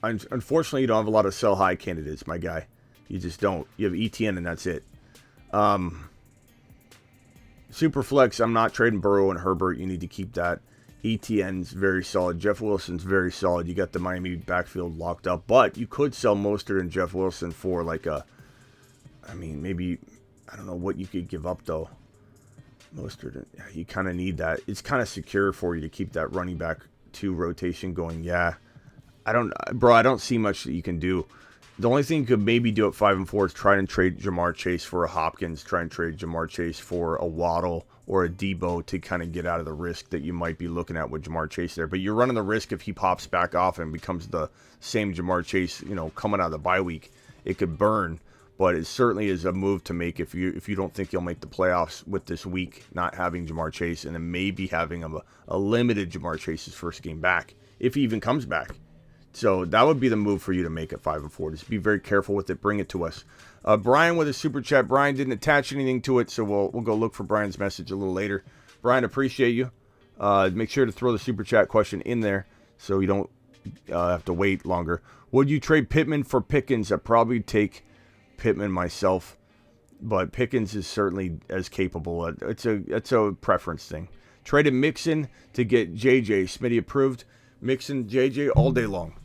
Unfortunately, you don't have a lot of sell high candidates, my guy. You just don't. You have ETN and that's it. Superflex, I'm not trading Burrow and Herbert. You need to keep that. ETN's very solid. Jeff Wilson's very solid. You got the Miami backfield locked up. But you could sell Mostert and Jeff Wilson for maybe, I don't know what you could give up, though. Mostert, you kind of need that. It's kind of secure for you to keep that running back 2 rotation going. Yeah. I don't see much that you can do. The only thing you could maybe do at 5 and 4 is try and trade Jamar Chase for a Hopkins, try and trade Jamar Chase for a Waddle or a Debo to kind of get out of the risk that you might be looking at with Jamar Chase there. But you're running the risk if he pops back off and becomes the same Jamar Chase, coming out of the bye week. It could burn, but it certainly is a move to make if you don't think you'll make the playoffs with this week, not having Jamar Chase, and then maybe having a limited Jamar Chase's first game back, if he even comes back. So that would be the move for you to make at 5 and 4. Just be very careful with it. Bring it to us. Brian with a super chat. Brian didn't attach anything to it, so we'll go look for Brian's message a little later. Brian, appreciate you. Make sure to throw the super chat question in there so you don't have to wait longer. Would you trade Pittman for Pickens? I'd probably take Pittman myself, but Pickens is certainly as capable. It's a preference thing. Traded Mixon to get JJ. Smitty approved. Mixon, JJ all day long.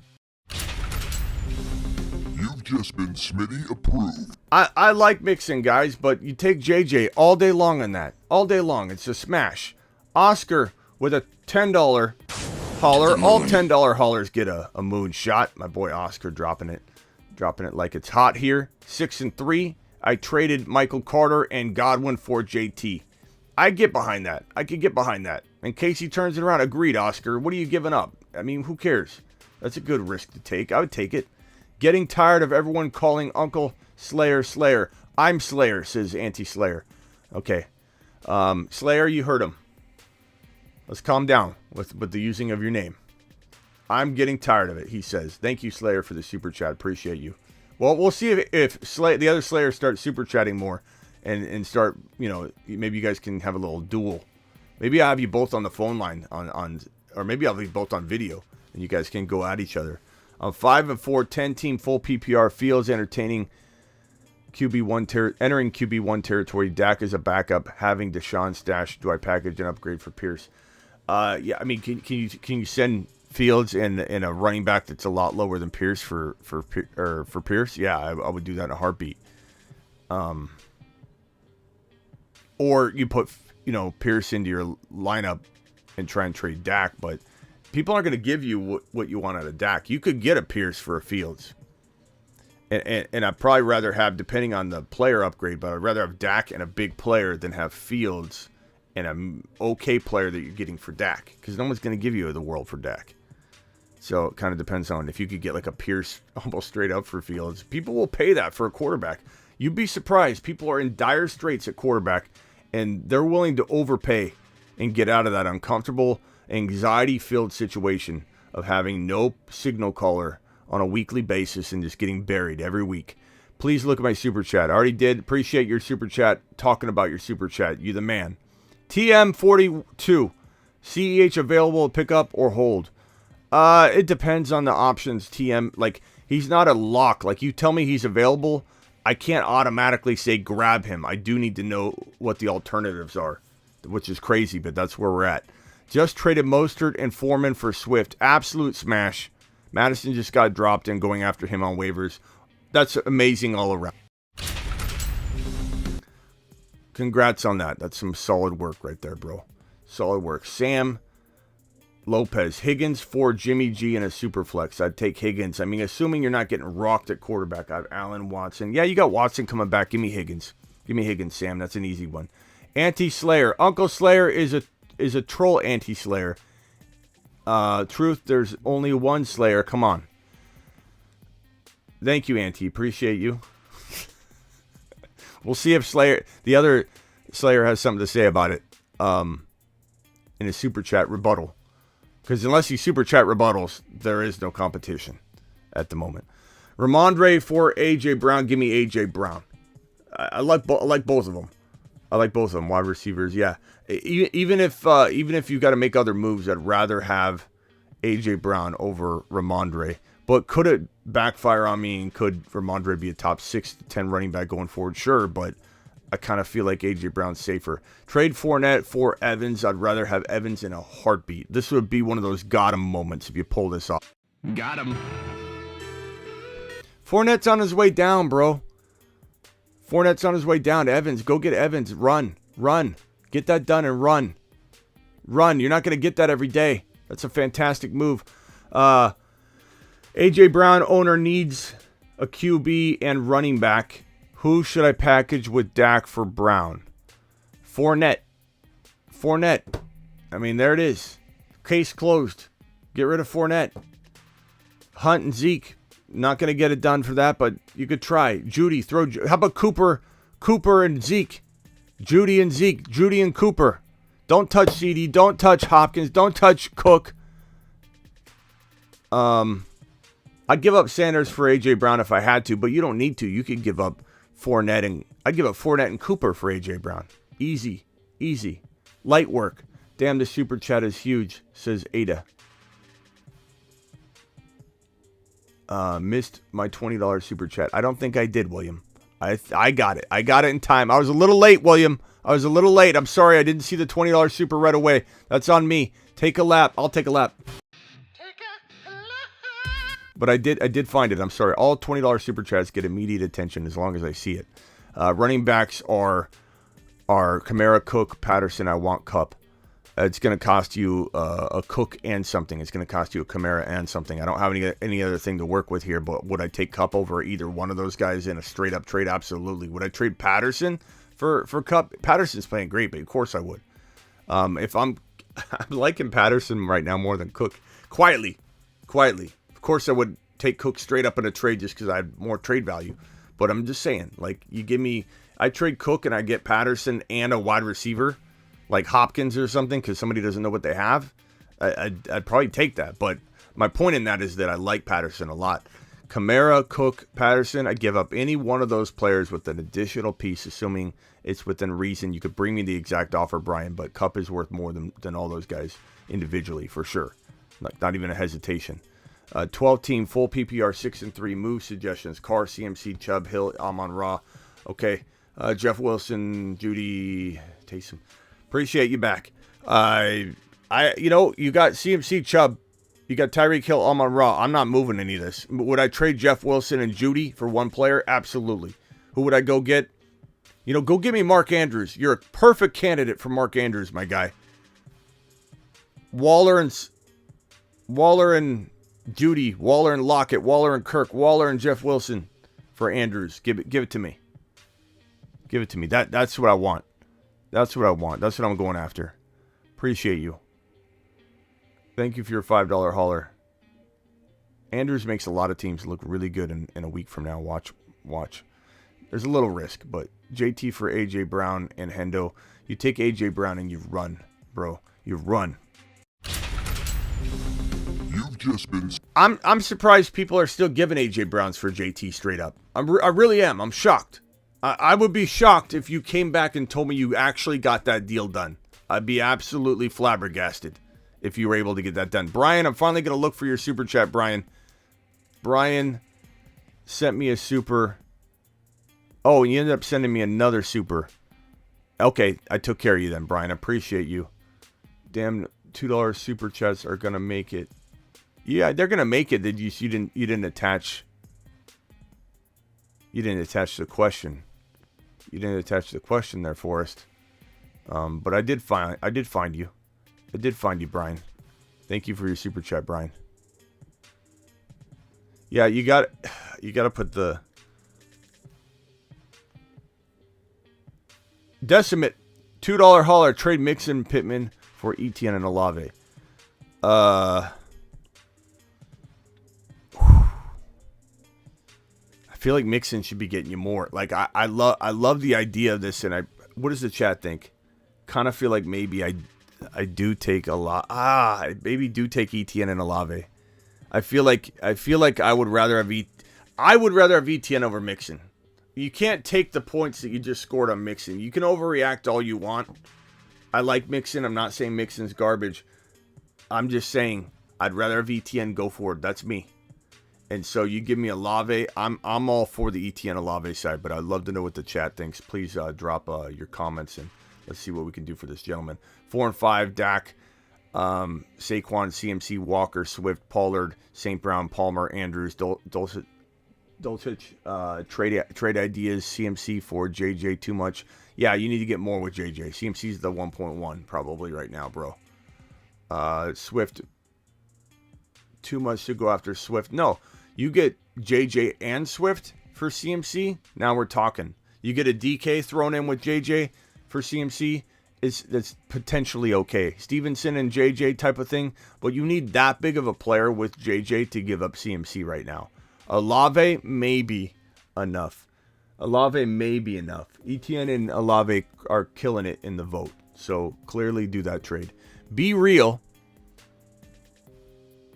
You've just been Smitty approved. I like Mixon, guys, but you take JJ all day long on that. All day long. It's a smash. Oscar with a $10 hauler. All $10 haulers get a moon shot. My boy Oscar dropping it like it's hot here. 6 and 3. I traded Michael Carter and Godwin for JT. I get behind that. I could get behind that. In case he turns it around. Agreed, Oscar. What are you giving up? I mean, who cares? That's a good risk to take. I would take it. Getting tired of everyone calling Uncle Slayer Slayer. I'm Slayer, says Anti-Slayer. Okay. Slayer, you heard him. Let's calm down with the using of your name. I'm getting tired of it, he says. Thank you, Slayer, for the super chat. Appreciate you. Well, we'll see if the other Slayers start super chatting more and start, maybe you guys can have a little duel. Maybe I have you both on the phone line on or maybe I'll leave both on video, and you guys can go at each other. 5-4, 10-team full PPR. Fields entertaining entering QB1 territory. Dak is a backup. Having Deshaun stash. Do I package an upgrade for Pierce? Yeah, I mean, can you send Fields in a running back that's a lot lower than Pierce for Pierce? Yeah, I would do that in a heartbeat. Or you put Pierce into your lineup and try and trade Dak, but people aren't going to give you what you want out of Dak. You could get a Pierce for a Fields. And I'd probably rather have, depending on the player upgrade, but I'd rather have Dak and a big player than have Fields and an okay player that you're getting for Dak. Because no one's going to give you the world for Dak. So it kind of depends on if you could get like a Pierce almost straight up for Fields. People will pay that for a quarterback. You'd be surprised. People are in dire straits at quarterback, and they're willing to overpay and get out of that uncomfortable, anxiety-filled situation of having no signal caller on a weekly basis and just getting buried every week. Please look at my super chat. I already did. Appreciate your super chat. Talking about your super chat. You the man. TM42. CEH available to pick up or hold? It depends on the options, TM. Like, he's not a lock. Like, you tell me he's available, I can't automatically say grab him. I do need to know what the alternatives are, which is crazy, but that's where we're at. Just traded Mostert and Foreman for Swift. Absolute smash. Madison just got dropped and going after him on waivers. That's amazing all around. Congrats on that. That's some solid work right there, bro. Solid work. Sam Lopez. Higgins for Jimmy G and a super flex. I'd take Higgins. I mean, assuming you're not getting rocked at quarterback. I have Allen, Watson. Yeah, you got Watson coming back. Give me Higgins. Give me Higgins, Sam. That's an easy one. Anti-Slayer. Uncle Slayer is a troll anti-Slayer. Truth, there's only one Slayer. Come on. Thank you, Auntie. Appreciate you. We'll see if the other Slayer has something to say about it in a super chat rebuttal. Because unless you super chat rebuttals, there is no competition at the moment. Ramondre for A.J. Brown. Give me A.J. Brown. I like both of them. I like both of them. Wide receivers, yeah. Even if you got to make other moves, I'd rather have A.J. Brown over Ramondre. But could it backfire on me, and could Ramondre be a top 6 to 10 running back going forward? Sure, but I kind of feel like A.J. Brown's safer. Trade Fournette for Evans. I'd rather have Evans in a heartbeat. This would be one of those got him moments if you pull this off. Got him. Fournette's on his way down, bro. Fournette's on his way down. Evans, go get Evans. Run. Get that done and run. You're not going to get that every day. That's a fantastic move. A.J. Brown owner needs a QB and running back. Who should I package with Dak for Brown? Fournette. I mean, there it is. Case closed. Get rid of Fournette. Hunt and Zeke. Not going to get it done for that, but you could try. Judy, how about Cooper and Zeke? Judy and Cooper. Don't touch CD. Don't touch Hopkins. Don't touch Cook. I'd give up Sanders for A.J. Brown if I had to, but you don't need to. You could give up Fournette I'd give up Fournette and Cooper for A.J. Brown. Easy. Light work. Damn, the super chat is huge, says Ada. Missed my $20 super chat. I don't think I did, William. I got it. I got it in time. I was a little late, William. I'm sorry I didn't see the $20 super right away. That's on me. Take a lap. I'll take a lap. But I did find it. I'm sorry. All $20 super chats get immediate attention as long as I see it. Running backs are Kamara, Cook, Patterson. I want Cup. It's going to cost you a Cook and something. It's going to cost you a Kamara and something. I don't have any other thing to work with here, but would I take Cup over either one of those guys in a straight-up trade? Absolutely. Would I trade Patterson for Cup? Patterson's playing great, but of course I would. If I'm liking Patterson right now more than Cook. Quietly. Of course I would take Cook straight up in a trade just because I had more trade value. But I'm just saying, like, I trade Cook and I get Patterson and a wide receiver, like Hopkins or something, because somebody doesn't know what they have, I'd probably take that. But my point in that is that I like Patterson a lot. Kamara, Cook, Patterson, I'd give up any one of those players with an additional piece, assuming it's within reason. You could bring me the exact offer, Brian, but Cup is worth more than all those guys. individually for sure. Like, not even a hesitation. 12-team full PPR 6-3 move suggestions: Carr, CMC, Chubb, Hill, Amon-Ra. Okay, Jeff Wilson, Judy, Taysom. Appreciate you back. You got CMC, Chubb, you got Tyreek Hill, Amon-Ra. I'm not moving any of this. Would I trade Jeff Wilson and Judy for one player? Absolutely. Who would I go get? Go get me Mark Andrews. You're a perfect candidate for Mark Andrews, my guy. Waller and Judy, Waller and Lockett, Waller and Kirk, Waller and Jeff Wilson for Andrews. Give it to me. Give it to me. That's what I want. That's what I want. That's what I'm going after. Appreciate you. Thank you for your $5 hauler. Andrews makes a lot of teams look really good in a week from now. Watch. There's a little risk, but JT for A.J. Brown and Hendo. You take A.J. Brown and you run, bro. You run. You've just been... I'm surprised people are still giving A.J. Browns for JT straight up. I really am. I'm shocked. I would be shocked if you came back and told me you actually got that deal done. I'd be absolutely flabbergasted if you were able to get that done. Brian, I'm finally going to look for your super chat, Brian. Brian sent me a super... Oh, and you ended up sending me another super. Okay, I took care of you then, Brian. I appreciate you. Damn, $2 super chats are gonna make it. Yeah, they're gonna make it. You didn't attach. You didn't attach the question. You didn't attach the question there, Forrest. But I did find you. I did find you, Brian. Thank you for your super chat, Brian. Yeah, you got to put the Decimate, $2 hauler, trade Mixon, Pittman for Etienne and Olave. I feel like Mixon should be getting you more. Like I love the idea of this, and what does the chat think? Kind of feel like maybe I do take a lot. I maybe do take Etienne and Olave. I feel like I would rather have Etienne over Mixon. You can't take the points that you just scored on Mixon. You can overreact all you want. I like Mixon. I'm not saying Mixon's garbage. I'm just saying I'd rather have Etienne go forward. That's me. And so you give me Olave. I'm all for the Etienne Olave side, but I'd love to know what the chat thinks. Please drop your comments and let's see what we can do for this gentleman. 4 and 5, Dak, Saquon, CMC, Walker, Swift, Pollard, St. Brown, Palmer, Andrews, Dulcich, trade ideas, CMC for JJ, too much. Yeah, you need to get more with JJ. CMC's the 1.1 probably right now, bro. Swift, too much to go after Swift. No, you get JJ and Swift for CMC. Now we're talking. You get a DK thrown in with JJ for CMC. That's potentially okay. Stevenson and JJ type of thing. But you need that big of a player with JJ to give up CMC right now. Olave may be enough. Etienne and Olave are killing it in the vote. So clearly do that trade. Be real.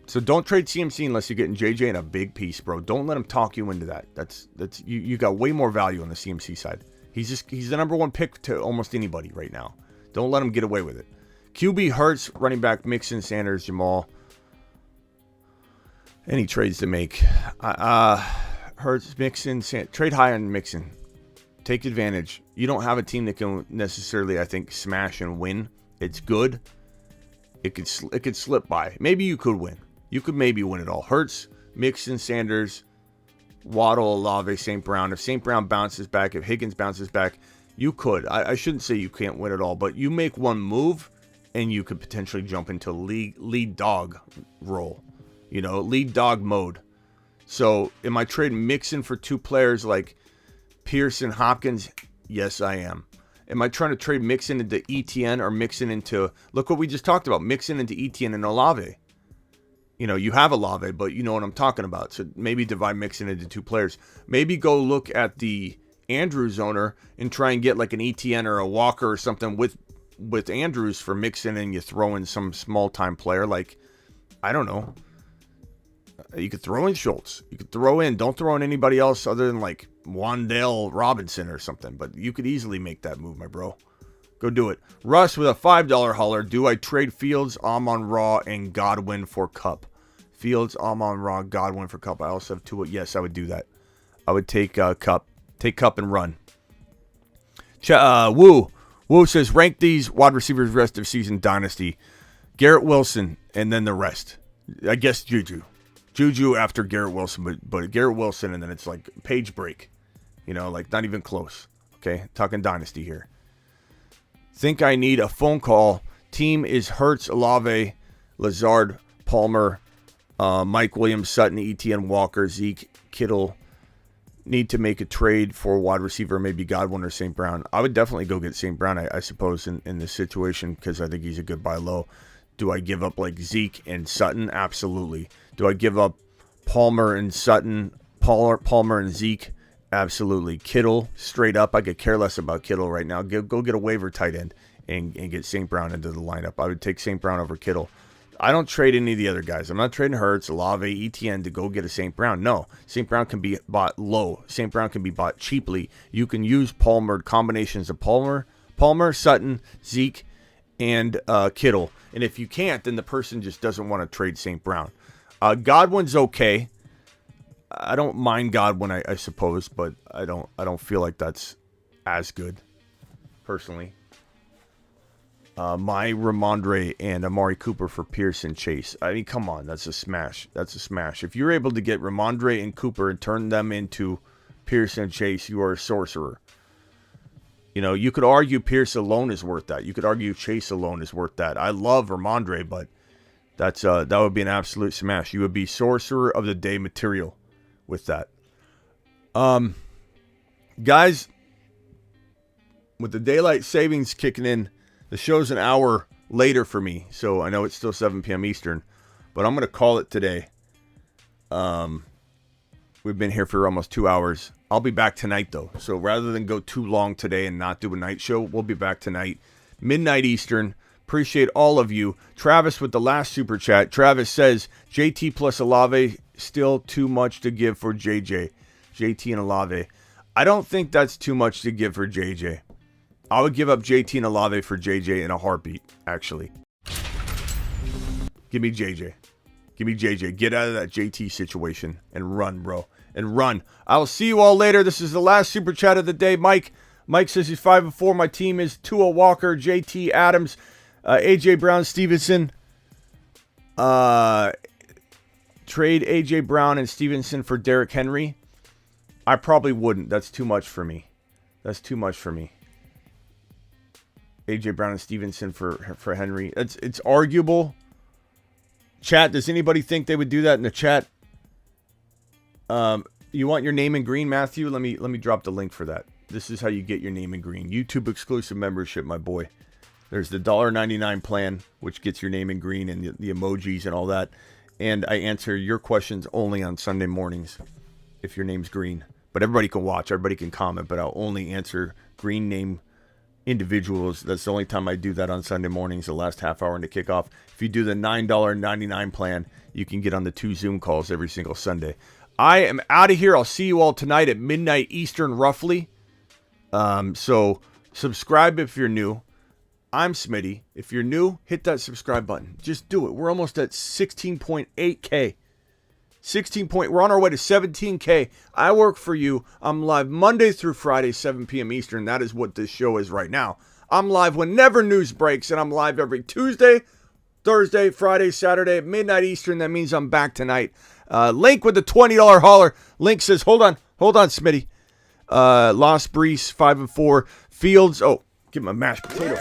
So don't trade CMC unless you're getting JJ in a big piece, bro. Don't let him talk you into that. That's you got way more value on the CMC side. He's the number one pick to almost anybody right now. Don't let him get away with it. QB Hurts, running back Mixon, Sanders, Jamal. Any trades to make? Hurts, Mixon, trade high on Mixon. Take advantage. You don't have a team that can necessarily, I think, smash and win. It's good. It could slip by. Maybe you could win. You could maybe win it all. Hurts, Mixon, Sanders, Waddle, Olave, St. Brown. If St. Brown bounces back, if Higgins bounces back, you could. I shouldn't say you can't win it all, but you make one move and you could potentially jump into lead dog role. Lead dog mode. So am I trading Mixon for two players like Pearson, Hopkins? Yes, I am. Am I trying to trade Mixon into Etienne or Mixon into... Look what we just talked about. Mixon into Etienne and Olave. You have Olave, but you know what I'm talking about. So maybe divide Mixon into two players. Maybe go look at the Andrews owner and try and get like an Etienne or a Walker or something with Andrews for Mixon, and you throw in some small-time player like, I don't know. You could throw in Schultz. Don't throw in anybody else other than like Wan'Dale Robinson or something. But you could easily make that move, my bro. Go do it. Russ with a $5 hauler. Do I trade Fields, Amon-Ra, and Godwin for Cup? Fields, Amon-Ra, Godwin for Cup. I also have two. Yes, I would do that. I would take Cup. Take Cup and run. Woo says, rank these wide receivers rest of season dynasty. Garrett Wilson, and then the rest. I guess Juju. Juju after Garrett Wilson, but Garrett Wilson, and then it's like page break. You know, like not even close. Okay, talking dynasty here. Think I need a phone call. Team is Hurts, Olave, Lazard, Palmer, Mike Williams, Sutton, ETN, Walker, Zeke, Kittle. Need to make a trade for wide receiver, maybe Godwin or St. Brown. I would definitely go get St. Brown, I suppose, in this situation because I think he's a good buy low. Do I give up like Zeke and Sutton? Absolutely. Do I give up Palmer and Sutton, Palmer and Zeke? Absolutely. Kittle, straight up. I could care less about Kittle right now. Go get a waiver tight end and get St. Brown into the lineup. I would take St. Brown over Kittle. I don't trade any of the other guys. I'm not trading Hurts, Olave, ETN to go get a St. Brown. No, St. Brown can be bought low. St. Brown can be bought cheaply. You can use Palmer, combinations of Palmer, Sutton, Zeke, and Kittle. And if you can't, then the person just doesn't want to trade St. Brown. Godwin's okay. I don't mind Godwin, I suppose, but I don't feel like that's as good, personally. My Ramondre and Amari Cooper for Pierce and Chase. I mean, come on, that's a smash. That's a smash. If you're able to get Ramondre and Cooper and turn them into Pierce and Chase, you are a sorcerer. You know, you could argue Pierce alone is worth that. You could argue Chase alone is worth that. I love Ramondre, but that would be an absolute smash. You would be sorcerer of the day material with that. Guys, with the daylight savings kicking in, the show's an hour later for me, so I know it's still 7 p.m. Eastern, but I'm going to call it today. We've been here for almost 2 hours. I'll be back tonight, though, so rather than go too long today and not do a night show, we'll be back tonight, midnight Eastern. Appreciate all of you. Travis with the last super chat. Travis says, JT plus Olave, still too much to give for JJ. JT and Olave. I don't think that's too much to give for JJ. I would give up JT and Olave for JJ in a heartbeat, actually. Give me JJ. Give me JJ. Get out of that JT situation and run, bro. And run. I'll see you all later. This is the last super chat of the day. Mike says he's 5-4. My team is Tua Walker, JT Adams, AJ Brown, Stevenson. Trade AJ Brown and Stevenson for Derrick Henry. I probably wouldn't. That's too much for me. AJ Brown and Stevenson for Henry. It's arguable. Chat, does anybody think they would do that in the chat? You want your name in green, Matthew? Let me drop the link for that. This is how you get your name in green. YouTube exclusive membership, my boy. There's the $1.99 plan, which gets your name in green and the emojis and all that. And I answer your questions only on Sunday mornings if your name's green. But everybody can watch, everybody can comment, but I'll only answer green name individuals. That's the only time I do that on Sunday mornings, the last half hour into kickoff. If you do the $9.99 plan, you can get on the 2 Zoom calls every single Sunday. I am out of here. I'll see you all tonight at midnight Eastern, roughly. So subscribe if you're new. I'm Smitty. If you're new, hit that subscribe button. Just do it. We're almost at 16.8K. We're on our way to 17K. I work for you. I'm live Monday through Friday, 7 p.m. Eastern. That is what this show is right now. I'm live whenever news breaks, and I'm live every Tuesday, Thursday, Friday, Saturday at midnight Eastern. That means I'm back tonight. Link with the $20 hauler. Link says, hold on, Smitty. Lost Brees, 5-4. Fields, give him a mashed potato.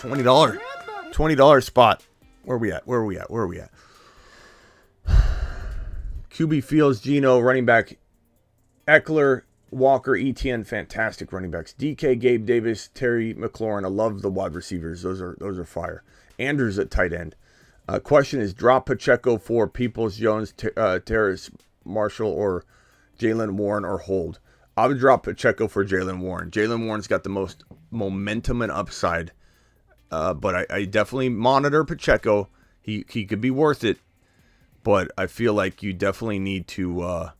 $20 spot. Where are we at? QB Fields, Geno, running back Eckler, Walker, ETN, fantastic running backs. DK, Gabe Davis, Terry McLaurin. I love the wide receivers. Those are fire. Andrews at tight end. Question is, drop Pacheco for Peoples, Jones, Terrace, Marshall, or Jalen Warren, or hold? I would drop Pacheco for Jalen Warren. Jalen Warren's got the most momentum and upside. But I definitely monitor Pacheco. He could be worth it. But I feel like you definitely need to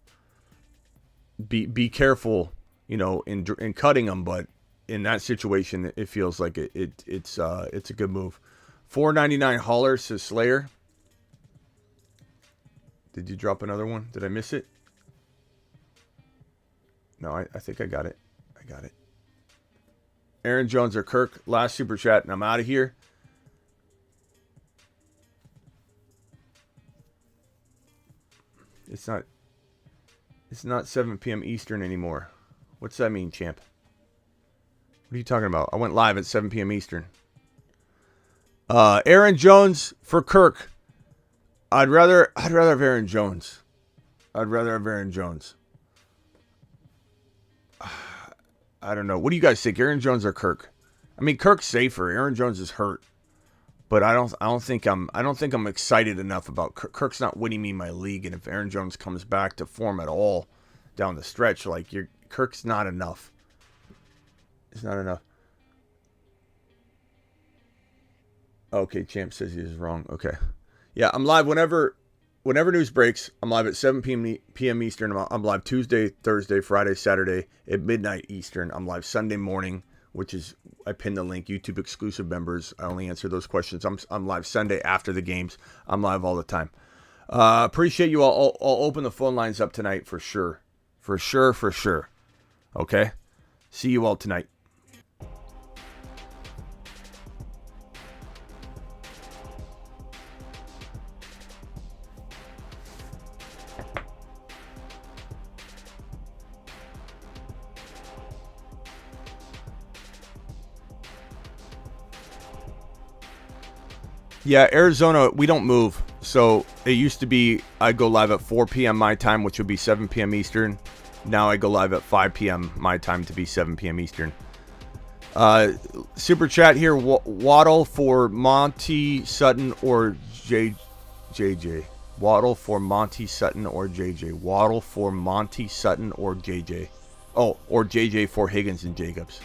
be careful, in cutting him. But in that situation, it feels like it's a good move. $4.99 Holler, says Slayer. Did you drop another one? Did I miss it? No, I think I got it. I got it. Aaron Jones or Kirk, last super chat, and I'm out of here. It's not 7 p.m. Eastern anymore. What's that mean, champ? What are you talking about? I went live at 7 p.m. Eastern. Aaron Jones for Kirk. I'd rather have Aaron Jones. I'd rather have Aaron Jones. I don't know. What do you guys think? Aaron Jones or Kirk? I mean, Kirk's safer. Aaron Jones is hurt. But I don't think I'm excited enough about Kirk's not winning me my league, and if Aaron Jones comes back to form at all down the stretch, like Kirk's not enough. It's not enough. Okay, Champ says he is wrong. Okay. Yeah, I'm live whenever news breaks. I'm live at 7 p.m. Eastern. I'm live Tuesday, Thursday, Friday, Saturday at midnight Eastern. I'm live Sunday morning, which is, I pinned the link, YouTube exclusive members. I only answer those questions. I'm live Sunday after the games. I'm live all the time. Appreciate you all. I'll open the phone lines up tonight for sure. For sure. Okay? See you all tonight. Yeah, Arizona, we don't move. So it used to be I go live at 4 p.m. my time, which would be 7 p.m. Eastern. Now I go live at 5 p.m. my time to be 7 p.m. Eastern. Super chat here. Waddle for Monty Sutton or JJ. Waddle for Monty Sutton or JJ. Waddle for Monty Sutton or JJ. Oh, or JJ for Higgins and Jacobs.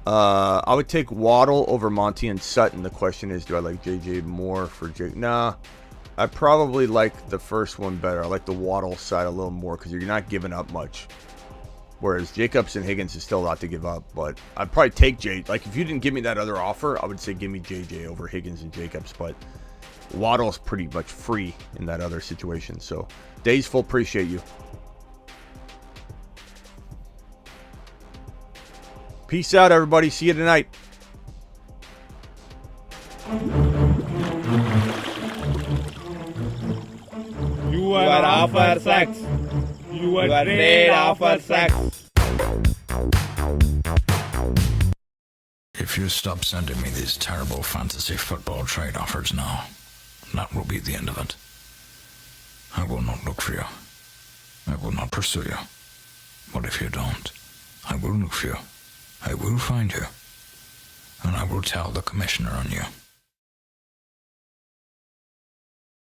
I would take Waddle over Monty and Sutton. The question is, do I like JJ more for Jake? Nah, I probably like the first one better. I like the Waddle side a little more because you're not giving up much. Whereas Jacobs and Higgins is still a lot to give up. But I'd probably take Jay. Like, if you didn't give me that other offer, I would say give me JJ over Higgins and Jacobs. But Waddle's pretty much free in that other situation. So, Days Full, appreciate you. Peace out, everybody. See you tonight. You are offer sex. You are trade offer sex. If you stop sending me these terrible fantasy football trade offers now, that will be the end of it. I will not look for you. I will not pursue you. But if you don't, I will look for you. I will find you, and I will tell the commissioner on you.